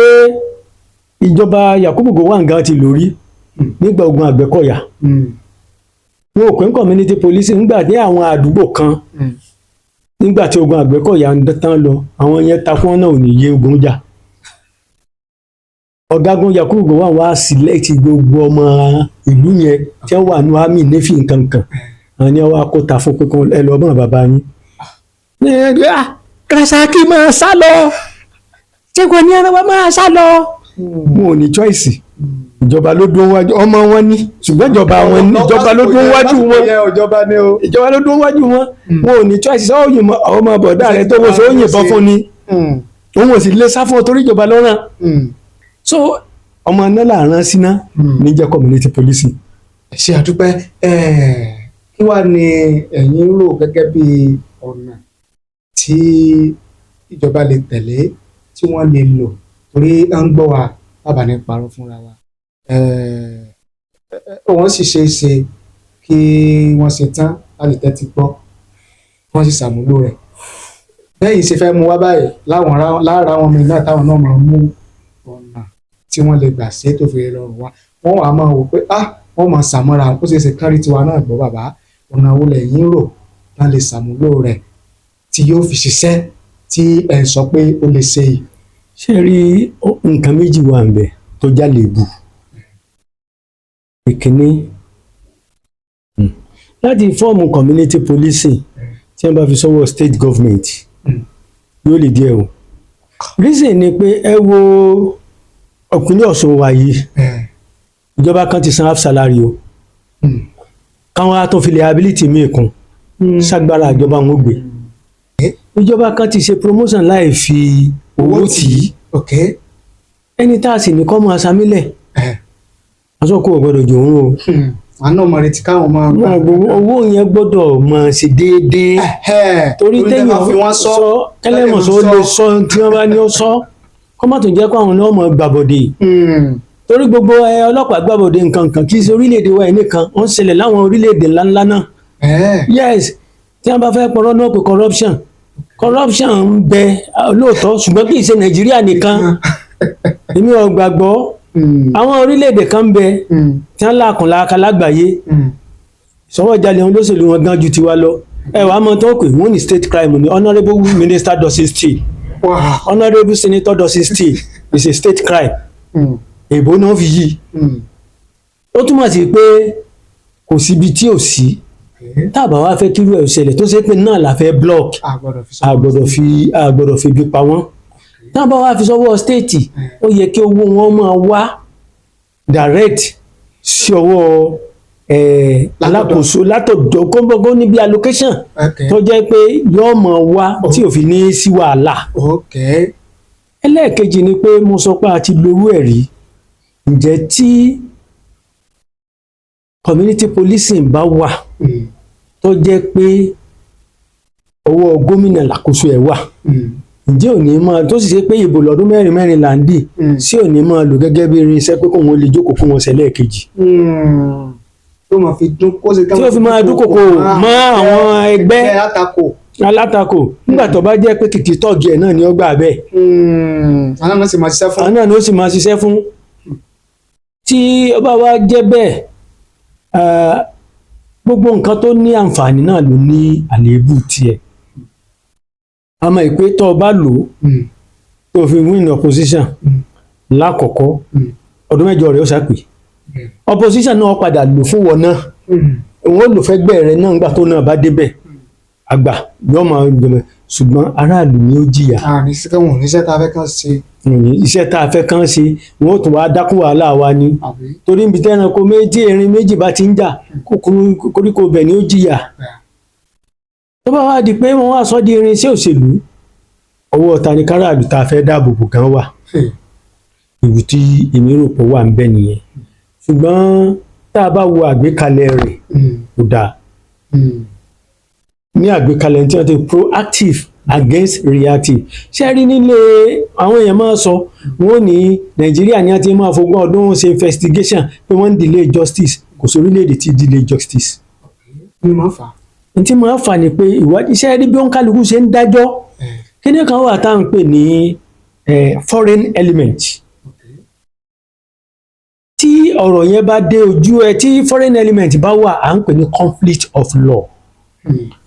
S1: ìjọba Yakubu Gowon gan ti lórí nígbà ogun Àgbẹ̀kọ̀yà wọn ò pè ń community policing nígbà ní àwọn àdúgbò kan nígbà tí ogun Àgbẹ̀kọ̀yà ń tán lọ àwọn yẹn takú wọn náà ò ní yé ogun jà ọ̀gágun Yakubu Gowon wá sílẹ̀tì gbogbo ọmọ ìlú yẹn tí wọ́n wà ní army navy nǹkan kan àwọn ni wọ́n wá kó ta fún pé ẹ lọ bọ́n bàbá yín Rasaki máa sá lọ ṣẹ́gun ní ẹran wa máa sá lọ. wọn ò ní choice ìjọba ló dún wájú ọmọ wọn ní ṣùgbọ́n ìjọba wọn ní ìjọba ló dún wájú wọn ìjọba ló dún wájú wọn wọn ò ní choice sọ òyìnbó ọmọ bọ̀dá rẹ tó wọ́n sọ ó yìnbọn fún ni òun ò sì lè sá fún ọ torí ìjọba lọ́ràn so ọmọ náà là rán síná ní jẹ́ community policing.
S2: ṣe àdúpẹ́ kí wàá ní ẹ̀yin rò gẹ́gẹ́ bí ọ̀nà tí ìjọba lè tẹ̀lé tí wọ́n lè lò torí à ń gbọ́ wa bàbá ní parọ́ fúnra wa wọ́n sì ṣe é ṣe kí wọ́n ṣe tán láti tẹ́tí gbọ́ wọ́n sì ṣàmúlò rẹ̀ bẹ́ẹ̀ ṣe fẹ́ mú wá báyìí lára àwọn ọmọ náà táwọn náà máa mú ọ̀nà tí wọ́n lè gbà ṣe tó fi rọrùn wá wọ́n wàá máa wò pé wọ́n máa ṣàmúra ó ṣe é ṣe kárí tiwa náà gbọ́ bàbá ọ̀nà wo lẹ̀yin rò tá lè ṣàmúlò rẹ̀ tí yóò fi ṣiṣẹ́ tí ẹ̀ ń sọ pé ó lè ṣe yìí.
S1: ṣé rí nǹkan méjì wà ń bẹ tó jálè bù ìkíní láti fọ́ọ̀mù community policing tí wọ́n bá fi sọ́wọ́ state government yóò lè díẹ̀ o reason ni pé ẹ wo ọ̀pìnlẹ̀ Ọ̀ṣun wa yìí ìjọba kan ti san half salary o káwọn á tó fi lè ability míì kún ṣàgbára ìjọba wọn gbé ìjọba kan ti ṣe promotion láì fi owó tì í ẹni tá a sì ní kọ́ mọ́ aṣámílẹ̀ aṣọ kò gbọdọ̀ jò ń o.
S2: àná ọmọ rẹ ti káwọn máa.
S1: owó yẹn gbọdọ̀ máa ṣe déédéé torí téèyàn sọ kẹlẹ́mọ̀ sọ ó lè sọ tí wọ́n bá ní ó sọ kọ́ má tún jẹ́ kó àwọn náà mọ̀ gbàbọ̀dé torí gbogbo ọlọ́pàá gbàbọ̀dé nǹkan kan kì í ṣe orílẹ̀-èdè wa nìkan ó ń ṣẹlẹ̀ láwọn orílẹ̀-èdè ńláńlá náà yes tí wọ́n bá fẹ́ pọ̀rọ̀ náà pé corruption ń bẹ lóòótọ́ ṣùgbọ́n kì í ṣe Nàìjíríà nìkan èmi ò gbàgbọ́ àwọn orílẹ̀-èdè kan bẹ tí wọ́n làkùnláka lágbàáyé ìṣọwọ́jalè wọn lóṣèlú wọn gan ju tiwa lọ ẹ wàá mọ tó pé wọ́n ní state crime ní honourable minister does it still honourable senator does it still is a state crime èbó náà fi yí ó túmọ̀ sí pé kò síbi tí ò sí tábà wá fẹ́ kírú ẹ̀ ṣẹlẹ̀ tó ṣe pé náà la fẹ́ block àgbọ̀dọ̀ fi bí pa wọ́n tábà wá fi sọ́wọ́ state ó yẹ kí owó wọn máa wá direct sí ọwọ́ alákòóso látọ̀dọ̀ kọ́ńbọ́gọ́ níbi allocation tó jẹ́ pé yóò máa wá tí ò fi ní sí wàhálà. ẹlẹ́ẹ̀kejì ni pé mo sọ pé a ti lorú ẹ̀ rí ǹjẹ́ tí community policing bá wà tó jẹ́ pé ọwọ́ gómìnà làkóso ẹ̀ wà ǹjẹ́ ò ní máa tó sì ṣe pé ìbò lọ́dún mẹ́rin mẹ́rin là ń dì sí ò ní máa lò gẹ́gẹ́ bí irinṣẹ́ pé kóun lè jókòó fún wọn ṣẹlẹ̀ kejì.
S2: tó máa fi dún kó ṣe
S1: tí ó fi máa dúnkòkò mọ́ àwọn ẹgbẹ́ alátakò nígbà tó bá jẹ́ pé kìkì tọ́ọ̀gì ẹ̀ náà ni ó gbà bẹ́ẹ̀.
S2: àwọn náà sì máa ṣiṣẹ́ fún.
S1: àwọn náà ni ó sì máa ṣiṣẹ́ fún. tí ó bá wá jẹ́ bẹ́ẹ̀ gbogbo nǹkan tó ní àǹfààní náà ló ní àléébù tiẹ̀. àmọ́ ìpè tó o bá lò ó tó fi win opposition lákọ̀ọ́kọ́ ọdún mẹ́jọ rẹ̀ ó ṣàpè opposition náà padà lò fún wọn náà òun ó lò fẹ́ gbẹ́ rẹ̀ náà nígbà tó náà bá débẹ̀ àgbà yóò máa gbẹ̀mẹ̀ ṣùgbọ́n aráàlú ni ó jìyà.
S2: iṣẹ́ tá a fẹ́ kàn ṣe.
S1: iṣẹ́ tá a fẹ́ kàn ṣe wọn ó tún wá dákún wàhálà wa ni torí ibi tẹ́ranko méjì erin méjì bá ti ń jà koríko bẹ̀ ni ó jìyà. tó bá wá di pé wọ́n wá sọ di irinṣẹ́ òṣèlú ọwọ́ ta ni káràlú tá a fẹ́ dáàbò bò gan wà ìwù tí èmi rò pé wà ń bẹ nìyẹn ṣùgbọ́n tá a bá wo àgbékalẹ̀ rẹ̀ kò dáa ní àgbékalẹ̀ tí wọ́n ti proactive against reactive ṣé rí nílé àwọn èèyàn máa sọ wọ́n ní Nàìjíríà ni a ti máa fogún ọdún ṣe investigation pé wọ́n ń delay justice kò sí orílẹ̀-èdè tí delay justice. n tí máa fà ní pé ìwádìí ṣé rí bí ó ń kálukú ṣe ń dájọ́ kíní kan wà tá à ń pè ní foreign element tí ọ̀rọ̀ yẹn bá dé ojú ẹ tí foreign element bá wà à ń pè ní conflict of law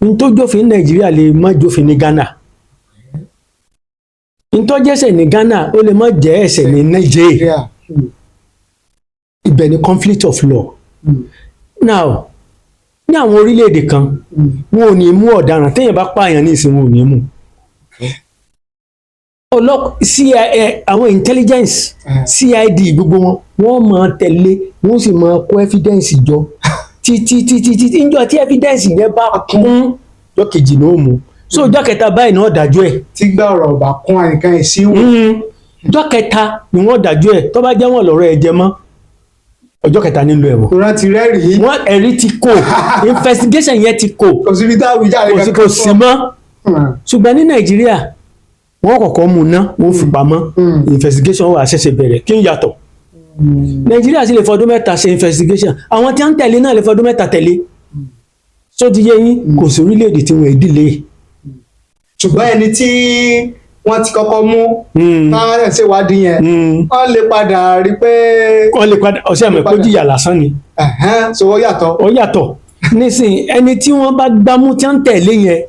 S1: n tó jófin Nàìjíríà lè má jófin ní Ghana n tó jẹ́sẹ̀ ní Ghana ó lè má jẹ́ ẹ̀ṣẹ̀ ní Nàìjíríà ibẹ̀ ni conflict of law now ní àwọn orílẹ̀-èdè kan wọn ò ní mú ọ̀daràn téèyàn bá pààyàn ní ìsìn wọn ò ní mú àwọn intelligence CID gbogbo wọn máa tẹ̀lé wọn sì máa kó evidence jọ títí níjọ́ tí evidence yẹn bá kún ọjọ́ kejì náà mú so ọjọ́ kẹta báyìí náà dájọ́ ẹ̀.
S2: tí gbà ọ̀rọ̀ bá kún àyíká ẹ̀ sí wọn.
S1: ọjọ́ kẹta ni wọ́n dájọ́ ẹ̀ tó bá jẹ́ wọn lọ́rọ̀ ẹ̀ jẹ mọ́ ọjọ́ kẹta nílò ẹ̀wọ̀n.
S2: ìran ti rẹ́rìí.
S1: wọ́n ẹ̀rí ti kò investigation yẹn ti kò.
S2: kò síbi tá a wí jáde kankan.
S1: kò sí mọ́ ṣùgbọ́n ní Nàìjíríà wọ́n kọ́kọ́ mú ná wọ́n fi pamọ́ investigation wà ṣẹ̀ṣẹ̀ bẹ̀rẹ̀ kí n yàtọ̀. Nàìjíríà sì lè fọdún mẹ́ta ṣe investigation àwọn tí wọ́n ń tẹ̀lé náà lè fọdún mẹ́ta tẹ̀lé so ti yé yín kò sí orílẹ̀-èdè tí wọ́n ìdílé.
S2: ṣùgbọ́n ẹni tí wọ́n ti kọ́kọ́ mú táwọn ẹ̀ ṣèwádìí yẹn wọ́n lè padà rí pé.
S1: wọ́n lè padà ọ̀sẹ̀ àmọ́ kó jìyà lásán ni.
S2: so ó yàtọ̀.
S1: ó yàtọ̀ nísìnyí ẹni tí wọ́n bá gbámú tí wọ́n ń tẹ̀lé yẹn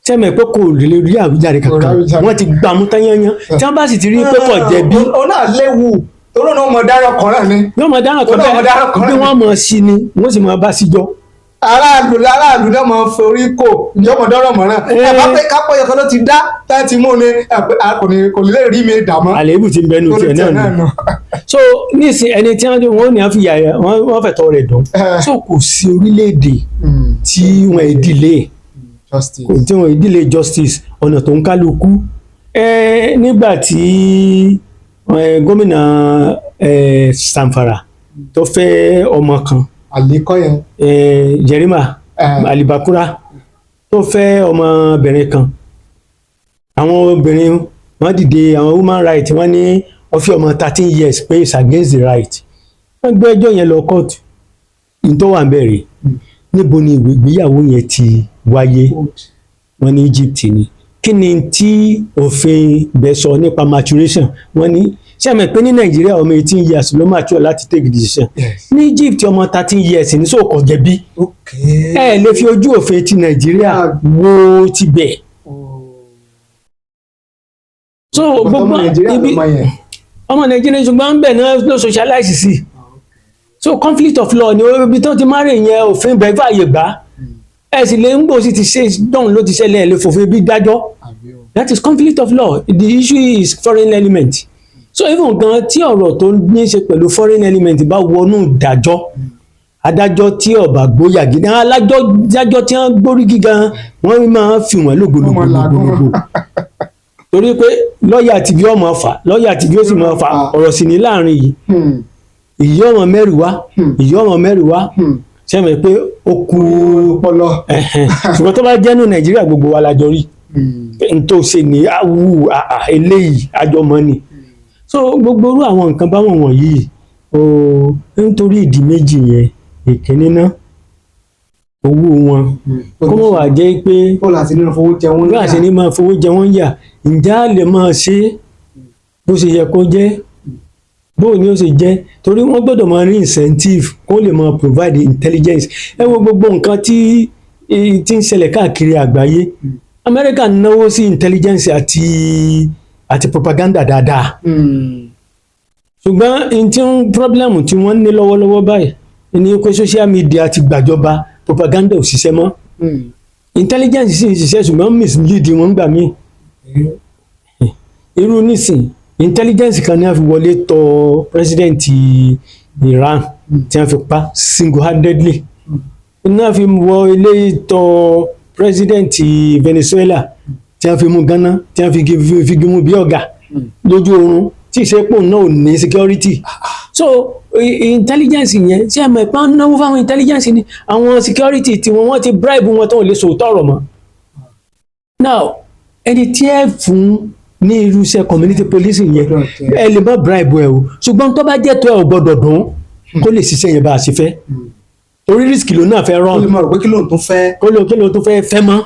S1: sẹ́mi pé kò lè rí àwíjàre kankan wọ́n ti gbámú tán yányán tí wọ́n bá sì ti rí pé kò jẹ̀bi.
S2: ó náà léwu torí náà mọ̀ dáràn kan náà ni.
S1: yóò mọ̀ dáràn kan bẹ́ẹ̀ bí wọ́n mọ̀ sí ni wọ́n sì mọ̀ bá síjọ́.
S2: aráàlú náà máa forí kò ìjọba dọ́rọ̀ mọ́ náà ẹ bá pé kápọ̀ yọkan ló ti dá láti mú ni kò lè rí mi dà mọ́.
S1: àléébù ti ń bẹnu tiẹ̀ náà nù. so nísìnyí ẹni tí wọ́n ní àfihàn yẹn wọ́n fẹ̀tọ́ rẹ̀ dùn so kò sí orílẹ̀-èdè tí wọ́n ìdílé tí wọ́n ìdílé justice ọ̀nà tó ń kálukú nígbà tí gómìnà Zamfara tó fẹ́ ọmọ kan
S2: àlékọ́yẹ.
S1: Jerima Alibakura tó fẹ́ ọmọbìnrin kan àwọn obìnrin wọ́n dìde àwọn human rights wọ́n ní wọ́n fi ọmọ 13 years pé it's against the right wọ́n gbé ẹjọ́ yẹn lọ kóòtù ní tó wà bẹ̀rẹ̀ níbo ni ìgbéyàwó yẹn ti wáyé wọ́n ní Egypt ni kí ni tí òfin bẹ̀ sọ nípa maturation wọ́n ní sẹ́mi pé ní Nàìjíríà ọmọ 18 years ló mature láti take decision ní Egypt ọmọ 13 years ní sóòkò jẹ̀bi ẹ lè fi ojú òfin ti Nàìjíríà wo ti bẹ̀. so gbogbo ibi ọmọ Nàìjíríà ṣùgbọ́n bẹ̀ náà ló socialize sí so conflict of law ni ibi tó ti márè yẹn òfin bẹ̀ fàyè gbà ẹ sì lè ń gbò sí ti ṣe dán ló ti ṣẹlẹ̀ lè fòfin bí dájọ́ that is conflict of law the issue is foreign element. So even gan tí ọ̀rọ̀ tó ní ṣe pẹ̀lú foreign element bá wọnú ìdájọ́ adájọ́ tí ọba gbóyà gidi adájọ́ tí wọ́n gbórí gíga wọ́n máa fi wọ́n lógbòlógbò torí pé lọ́ọ̀yà àti bí ọmọ fà lọ́ọ̀yà àti bí ó sì máa fà ọ̀rọ̀ sì ní láàrin yìí ìyí ọmọ mẹ́rin wá sẹ́mi pé ó kú
S2: ọpọlọ
S1: ṣùgbọ́n tó bá jẹ́nu Nàìjíríà gbogbo wa la jọ rí n tó ṣe ní awú eléyìí àjọmọ́ ni so gbogbo irú àwọn nǹkan báwọn wọ̀nyí nítorí ìdí méjì yẹn ìkíní náà owó wọn kó mọ̀ wá jẹ́ pé
S2: bọ́ọ̀lù àti nínú fowó jẹ wọ́n
S1: bí àṣẹ ní máa fowó jẹ wọ́n yà ǹjẹ́ a lè máa ṣe bó ṣe yẹ kó jẹ́ bóò ni ó ṣe jẹ́ torí wọ́n gbọ́dọ̀ máa ní incentive kó lè máa provide intelligence ẹ wo gbogbo nǹkan tí ń ṣẹlẹ̀ káàkiri àgbáyé Amẹ́ríkà náwó sí intelligence àti propaganda dáadáa ṣùgbọ́n problem tí wọ́n ní lọ́wọ́lọ́wọ́ báyìí ni pé social media ti gbàjọba propaganda ò ṣiṣẹ́ mọ́ intelligence sì ń ṣiṣẹ́ ṣùgbọ́n mislead wọn gbà mí irú nísìn intelligence kan ní a fi wọlé tọ̀ president Iran tí wọ́n fi pa single-handedly náà fi wọ ilé tọ̀ president Venezuela tí wọ́n fi mú Ghana tí wọ́n fi gímú bí ọ̀gá lójú oorun tí ìṣepò náà ò ní security so intelligence yẹn tí ẹ mọ̀ pé wọ́n náwó fáwọn intelligence ni àwọn security tí wọ́n ti bribe wọn tó lè sòótọ́ ọ̀rọ̀ mọ́ now ẹni tí ẹ fún ní irúṣẹ́ community policing yẹn ẹ lè má bribe ẹ o ṣùgbọ́n tó bá jẹ́ tó ẹ ò gbọ́dọ̀ dùn kó lè ṣiṣẹ́ yẹn bá a ṣe fẹ́ torí risk ló náà fẹ́ rán
S2: ó lè máa rò pé kí ló ń tún fẹ́
S1: kí ló tún fẹ́ fẹ́ mọ́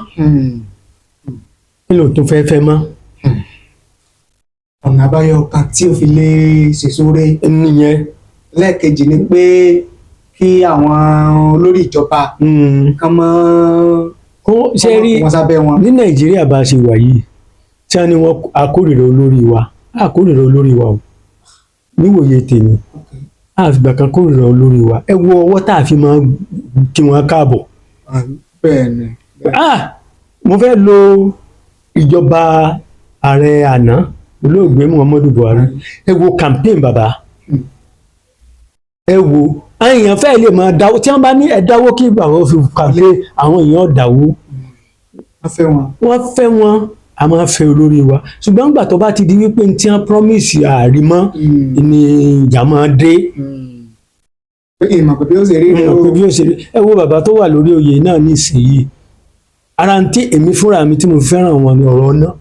S1: kí ló tún fẹ́ fẹ́ mọ́.
S2: ọ̀nà àbáyọ kan tí ò fi lè ṣèṣore
S1: nìyẹn.
S2: lẹ́ẹ̀kejì ni pé kí àwọn olórí ìjọba kàn mọ́
S1: ṣe rí
S2: wọn sábẹ́ wọn.
S1: ní Nàìjíríà bá a ṣe wà yìí tí wọ́n ní wọ́n akórìíra olórí wa akórìíra olórí wa o níwòye tèmi àfìgbà kan kórìíra olórí wa ẹ wo ọwọ́ tá a fi máa kí wọ́n káàbọ̀.
S2: bẹ́ẹ̀ni.
S1: mo fẹ́ lo ìjọba ààrẹ àná olóògbé Muhammadu Buhari ẹ wo campaign bàbá ẹ wo àwọn èèyàn fẹ́ lè máa dáwó tí wọ́n bá ní ẹ̀dáwó kí àwọn fi kàlé àwọn èèyàn dáwó wọ́n fẹ́ wọn a máa fẹ́ olórí wa ṣùgbọ́n nígbà tó bá ti di wípé tí wọ́n promise àrímọ́ ni ìjà máa dé.
S2: ìmọ̀ pé bí ó ṣe rí
S1: ẹ wo bàbá tó wà lórí oyè náà nísìnyí ara ń tí èmi fúnra mi tí mo fẹ́ràn wọn ni ọ̀rọ̀ náà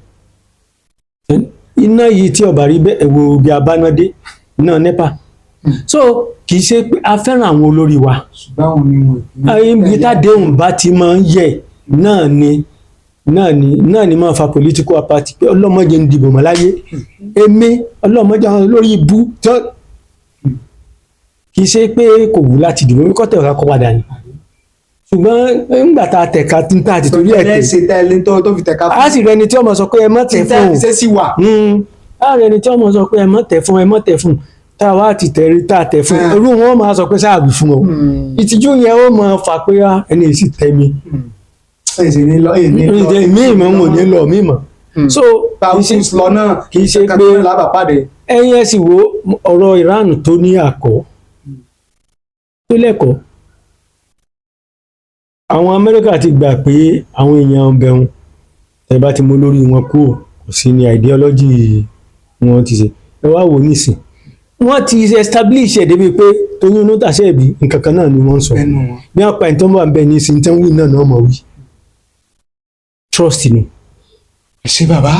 S1: iná yìí tí ọba rí bẹ́ẹ̀ ẹ wo bí abánádé iná NEPA so kì í ṣe pé a fẹ́ràn àwọn olórí wa ibi tádéhùn bá ti máa ń yẹ náà ni máa fa political party pé ọlọ́mọdé ń dìbò mọ́ láyé èmi ọlọ́mọdé àwọn olórí ibú kì í ṣe pé kò wù láti dìbò mi kọ́tẹ̀ ọ̀rá kọ́ padà ni ṣùgbọ́n nígbà tá a tẹ̀ka tí n ta àti torí ẹ̀ tẹ̀ a sì rẹni tí ọmọ sọ pé ẹ mọ̀ tẹ̀ fún a rẹni tí ọmọ sọ pé ẹ mọ̀ tẹ̀ fún tá a wá ti tẹ̀rí tá a tẹ̀ fún irú wọn máa sọ pé sáàbì fún ọ ìtìjú yẹn ó máa fà pé ẹni èsì tẹ̀ mi mí ìmọ̀ ń wò ní lọ mí mọ̀ so kì í ṣe pé ẹ̀yin ẹ̀ sì wo ọ̀rọ̀ Iran tó ní àkọ́ tó lẹ́kọ̀ọ́ àwọn Amẹ́ríkà ti gbà pé àwọn èèyàn ọbẹ̀un tẹ́ bá ti mú lórí wọn kúrò kò sí ní ideology wọn ti ṣe ẹ wá wò nísìn wọ́n ti establish ẹ̀ débi pé tóyún inú tàṣẹ ìbí nǹkan kan náà ni wọ́n sọ bí wọ́n pa ìtàn bá ń bẹ ní sin tẹ́ ń wí náà náà mọ̀ wí trust ni.
S2: ṣé bàbá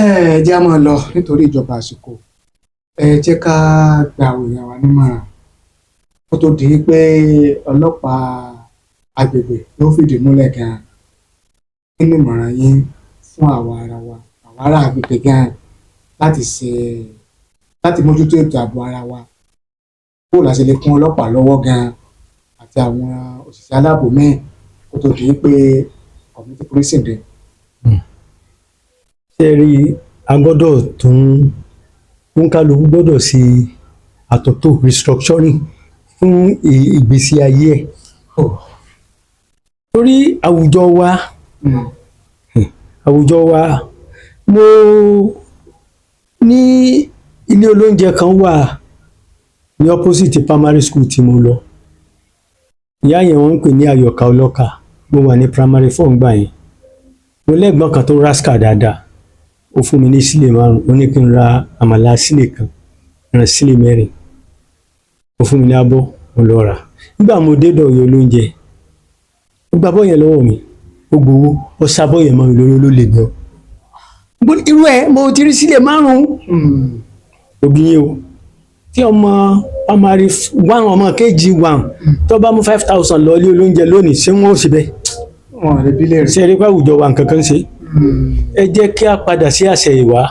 S2: ẹ jẹ́ a máa lọ nítorí ìjọba àsìkò ẹ jẹ́ ká gba òyìn wa nímọ̀ràn kó tó di pé ọlọ́pàá agbègbè ló fìdí múlẹ̀ gan-an kí ni ìmọ̀ràn yín fún àwa ará agbègbè gan-an láti mójútó ètò ààbò ara wa kó la ṣe lè kún ọlọ́pàá lọ́wọ́ gan-an àti àwọn òṣìṣẹ́ aláàbò míì kó tó di pé community policing dé.
S1: ṣé rí a gbọ́dọ̀ tún kálukú gbọ́dọ̀ ṣe àtúntò restructuring fún ìgbésí ayé ẹ̀ torí àwùjọ wa mo ní ilé olóúnjẹ kan wà ní opposite primary school tí mo lọ ìyá yẹn wọ́n ń pè ní Àyọ̀ká Ọlọ́kà mo wà ní primary 4 gbà yẹn mo lẹ́gbọ́n kan tó rascal dáadáa ó fún mi ní sílè 5 ó ní kí n ra àmàlà sílè kan ràn sílè 4 ó fún mi ní abọ́ mo lọ rà nígbà mo dé dọ̀yọ̀ olóúnjẹ ó gba abọ́ yẹn lọ́wọ́ mi ó gbowó ó sábọ̀yẹ̀ mọ́ mi lórí ló lè gan. irú ẹ̀ mo ti rí sílẹ̀ 5 òbí yẹn o tí ọmọ primary 1 ọmọ KG1 tó bá mú 5,000 lọ ilé olóúnjẹ lónìí ṣé wọn ò ṣe bẹ́ẹ̀.
S2: wọn rẹ bí lè rí.
S1: ṣe rí pé àwùjọ wa nǹkan kan ṣe. ẹ jẹ́ kí a padà sí àṣẹ̀yìnwá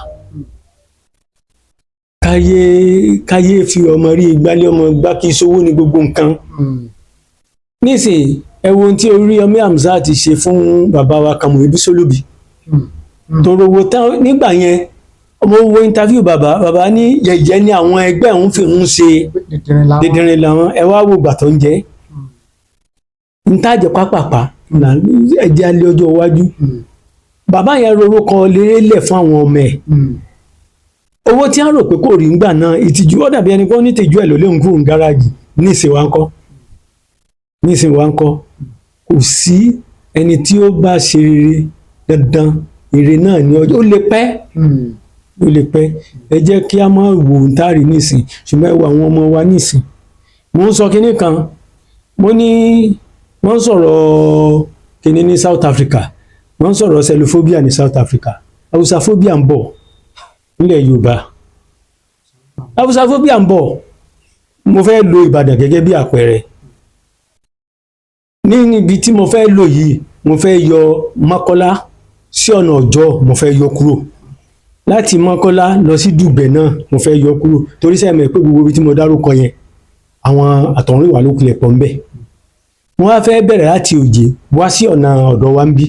S1: káyé fi ọmọ rí ìgbálẹ̀ ọmọ gbá kí sówó ní gbogbo nǹkan. nísìnyí ẹ wo ohun tí Oríyọmí Hamzat ti ṣe fún bàbá wa Kàmú Sólóbì tó rówó tán nígbà yẹn ọmọ wo interview bàbá ní yẹ̀yẹ́ ní àwọn ẹgbẹ́ òun fi ń ṣe dídìrín làwọn ẹ wá wo gbà tó ń jẹ́ ń tàjẹ́ pápápá ẹ̀jẹ̀ alẹ́ ọjọ́ iwájú bàbá yẹn rorò kan lérélẹ̀ fún àwọn ọmọ ẹ̀ owó tí a rò pé kò rí ńgbà náà ìtìjú ó dàbí ẹni pé ó ní ìtìjú ẹ̀ ló lé nǹkú gáràjì nísìnyí wá ń kọ́ kò sí ẹni tí ó bá ṣe rere dandan èrè náà ní ọjọ́ ó lè pẹ́ ẹ jẹ́ kí a máa wò ń tàrí nísìn ṣùgbọ́n ẹ wo àwọn ọmọ wa nísìn mo ń sọ kinní kan mo ní wọ́n sọ̀rọ̀ kinní ní South Africa wọ́n sọ̀rọ̀ xenophobia ní South Africa Hausaphobia ń bọ̀ nílẹ̀ Yorùbá Hausaphobia ń bọ̀ mo fẹ́ lo Ìbàdàn gẹ́gẹ́ bí àpẹẹrẹ níbi tí mo fẹ́ lò yìí mo fẹ́ yọ Mọ́kọ́lá sí ọ̀nà Ọ̀jọ́ mo fẹ́ yọ kúrò láti Mọ́kọ́lá lọ sí Dùgbẹ̀ náà mo fẹ́ yọ kúrò torí sẹ́mi pé gbogbo ibi tí mo dárúkọ yẹn àwọn àtọ̀húnrìnwá ló kulẹ̀ pọ̀ ń bẹ̀ wọ́n á fẹ́ bẹ̀rẹ̀ láti Òjé wá sí ọ̀nà ọ̀dọ̀ wa ń bí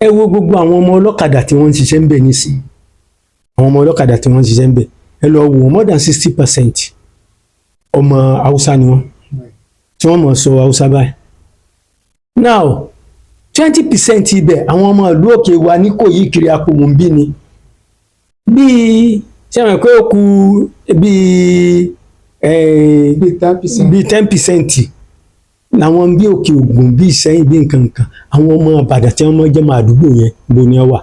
S1: ẹ wo gbogbo àwọn ọmọ ọlọ́kadà tí wọ́n ń ṣiṣẹ́ ń bẹ̀ nísìn àwọn ọmọ ọlọ́kadà tí wọ́n ń ṣiṣẹ́ ń bẹ̀ ẹ lọ wò more than 60% ọmọ Haúsá ni wọ́n tí wọ́n mọ̀ sọ Haúsá báyìí now 20% ibẹ̀ àwọn ọmọ ìlú òkè wa ní kò yí kiri apòmù ń bí ni bíi sẹ́wọ̀n pé ó kù bíi 10% làwọn bí òkè Ògùn bí Ìṣẹ́yìn bí nǹkan kan àwọn ọmọ Ìbàdàn tí wọ́n mọ̀ jẹ́ máa àdúgbò yẹn bó ni wà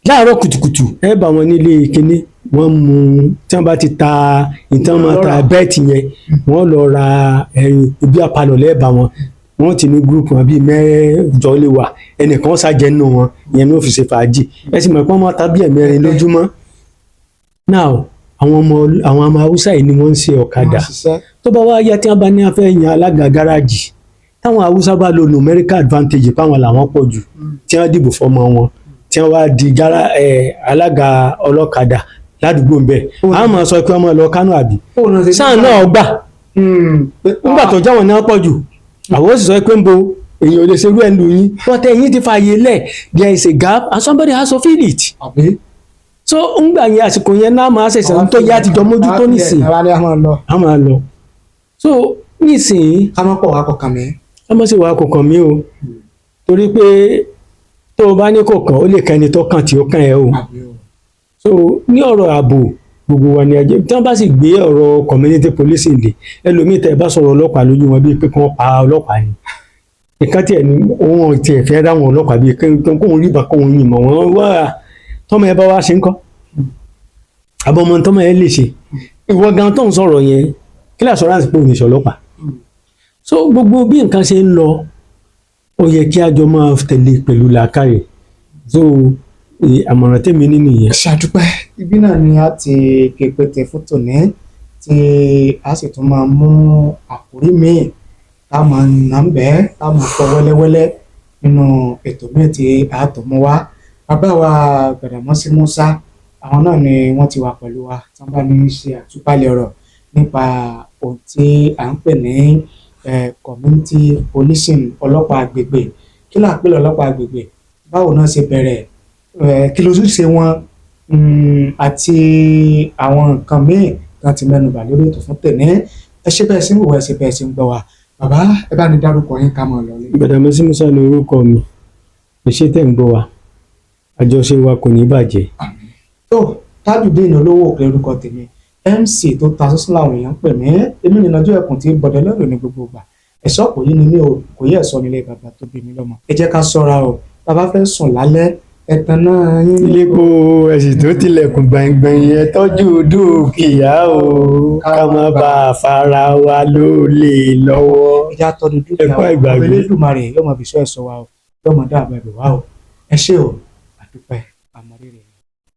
S1: láàárọ̀ kùtùkùtù ẹ bá wọn nílé kinní wọ́n mú tí wọ́n bá ti ta ìtàn máa ta bẹ́ẹ̀tì yẹn wọ́n lọ ra ibi àpalọ̀ lẹ́ẹ̀bà wọn wọ́n ti ní gúrùpù wọn bíi 8 lè wà ẹnìkan ṣàjẹ́ nínú wọn ìyẹn ní ó fi ṣe fàájì ẹ sì mọ̀ pé wọ́n máa ta bí 4 lójúmọ́ now àwọn ọmọ Haúsá yìí ni wọ́n ń ṣe ọ̀kadà tó bá wá yá tí wọ́n bá ní afẹ́ yan alága gáràjì táwọn Haúsá bá lo numerical advantage páwọn làwọn pọ̀ jù tí wọ́n dìbò fọ́mọ wọn tí wọ́n wá di alága ọlọ́kadà ládùúgbò ń bẹ̀ àwọn máa sọ pé wọ́n máa lọ Kánò àbí sáà náà gbà nígbà tó jáwọn náà pọ̀ jù àwọn ó sì sọ pé ń bo èèyàn ò lè ṣerú ẹ̀ lù yín but ẹ̀yin ti fààyè lẹ̀ there is a gap and somebody has to fill it. So ngbà yẹn àsìkò yẹn náà máa ṣẹ̀ṣẹ̀ tó yá àtijọ́ mójútó nísìn a máa lọ so nísìn
S2: ká má pọ̀ wá kọ̀ọ̀kan mi.
S1: ká má sì wá kọ̀ọ̀kan mi o torí pé tó o bá ní kọ̀ọ̀kan ó lè kẹ́ni tó kàn tí ó kàn ẹ́ o so ní ọ̀rọ̀ ààbò gbogbo wa ni ajẹ́ tí wọ́n bá sì gbé ọ̀rọ̀ community policing dé ẹlòmíì tẹ́ ẹ bá sọ̀rọ̀ ọlọ́pàá lójú wọn bíi pé kí wọ́n pa ọlọ́pàá ni ìkan tiẹ̀ ní òun tiẹ̀ fẹ́ ráwọn ọlọ́pàá bíi kóun rí ìbọn kóun yìnbọn wọn wá tọ́mọ ẹ bá wá ṣe ń kọ́ àbọ̀mọ tọ́mọ ẹ lè ṣe ìwọ gan tó ń sọ̀rọ̀ yẹn kí assurance pé òun ìṣọ̀ ọlọ́pàá so gbogbo bí nǹkan ṣe ń lọ ó yẹ kí a jọ máa tẹ̀lé pẹ̀lú làákàyè so àmọ̀ràn tèmi nínú yẹn.
S2: ṣàdúpẹ́ ibi náà ni a ti képeté fótó ní tí a sì tún máa mú àkórí míì tá a máa nà ń bẹ́ẹ̀ tá a máa fọ wẹ́lẹ́wẹ́lẹ́ nínú ètò míì tí a tó mú wá bàbá wa Gbàdàmọ́sí Músà àwọn náà ni wọ́n ti wà pẹ̀lú wa tí wọ́n bá ní ṣe àtúpalẹ̀ ọ̀rọ̀ nípa ohun tí à ń pè ní community policing ọlọ́pàá agbègbè kí ló àpèlè ọlọ́pàá agbègbè báwo náà ṣe bẹ̀rẹ̀ kí ló tún ṣe wọn àti àwọn nǹkan míì kan ti mẹ́nubà lórí ètò fún tèmi ẹ ṣe bẹ́ẹ̀ sí ń wò ẹ ṣe bẹ́ẹ̀ sí ń gbọ́ wa bàbá ẹ bá ní dárúkọ yín ká mọ̀ lọ́lé.
S1: Gbàdàmọ́sí Músà ni orúkọ mi ẹ ṣé tẹ́ ń gbọ́ wa àjọṣe wa kò ní bàjẹ́.
S2: tó Tajudeen Olówó Òkè orúkọ tèmi MC tó ta sọ́sọ́ làwọn èèyàn ń pè mí èmi nìyẹn ọjọ́ ẹkùn tí bọ̀dẹ̀ lọ́rùn ní gbogbo ìgbà ẹ̀ṣọ́ kò yí ni mí o kò yẹ ẹ̀ṣọ́ nílé bàbá tó bí mi lọ́mọ ẹ jẹ́ ká ṣọ́ra o bàbá fẹ́ sùn lálẹ́ ẹ̀tàn náà yín ní
S1: ilépo ẹ̀sìn tó tilẹ̀kùn gbàngbàng yẹn tọ́jú dúkìá o ká má bàa fara wa lólè lọ́wọ́.
S2: ìjà tọ́jú dúkìá
S1: ẹ̀kọ́
S2: wa
S1: ìgbàgbé.
S2: Elédùmarè yóò máa fi ṣọ́ ẹ̀ṣọ́ wa o yóò máa dáàbò ẹ̀bẹ̀ wa o ẹ ṣé o àdúpẹ́ àmọ̀rírì.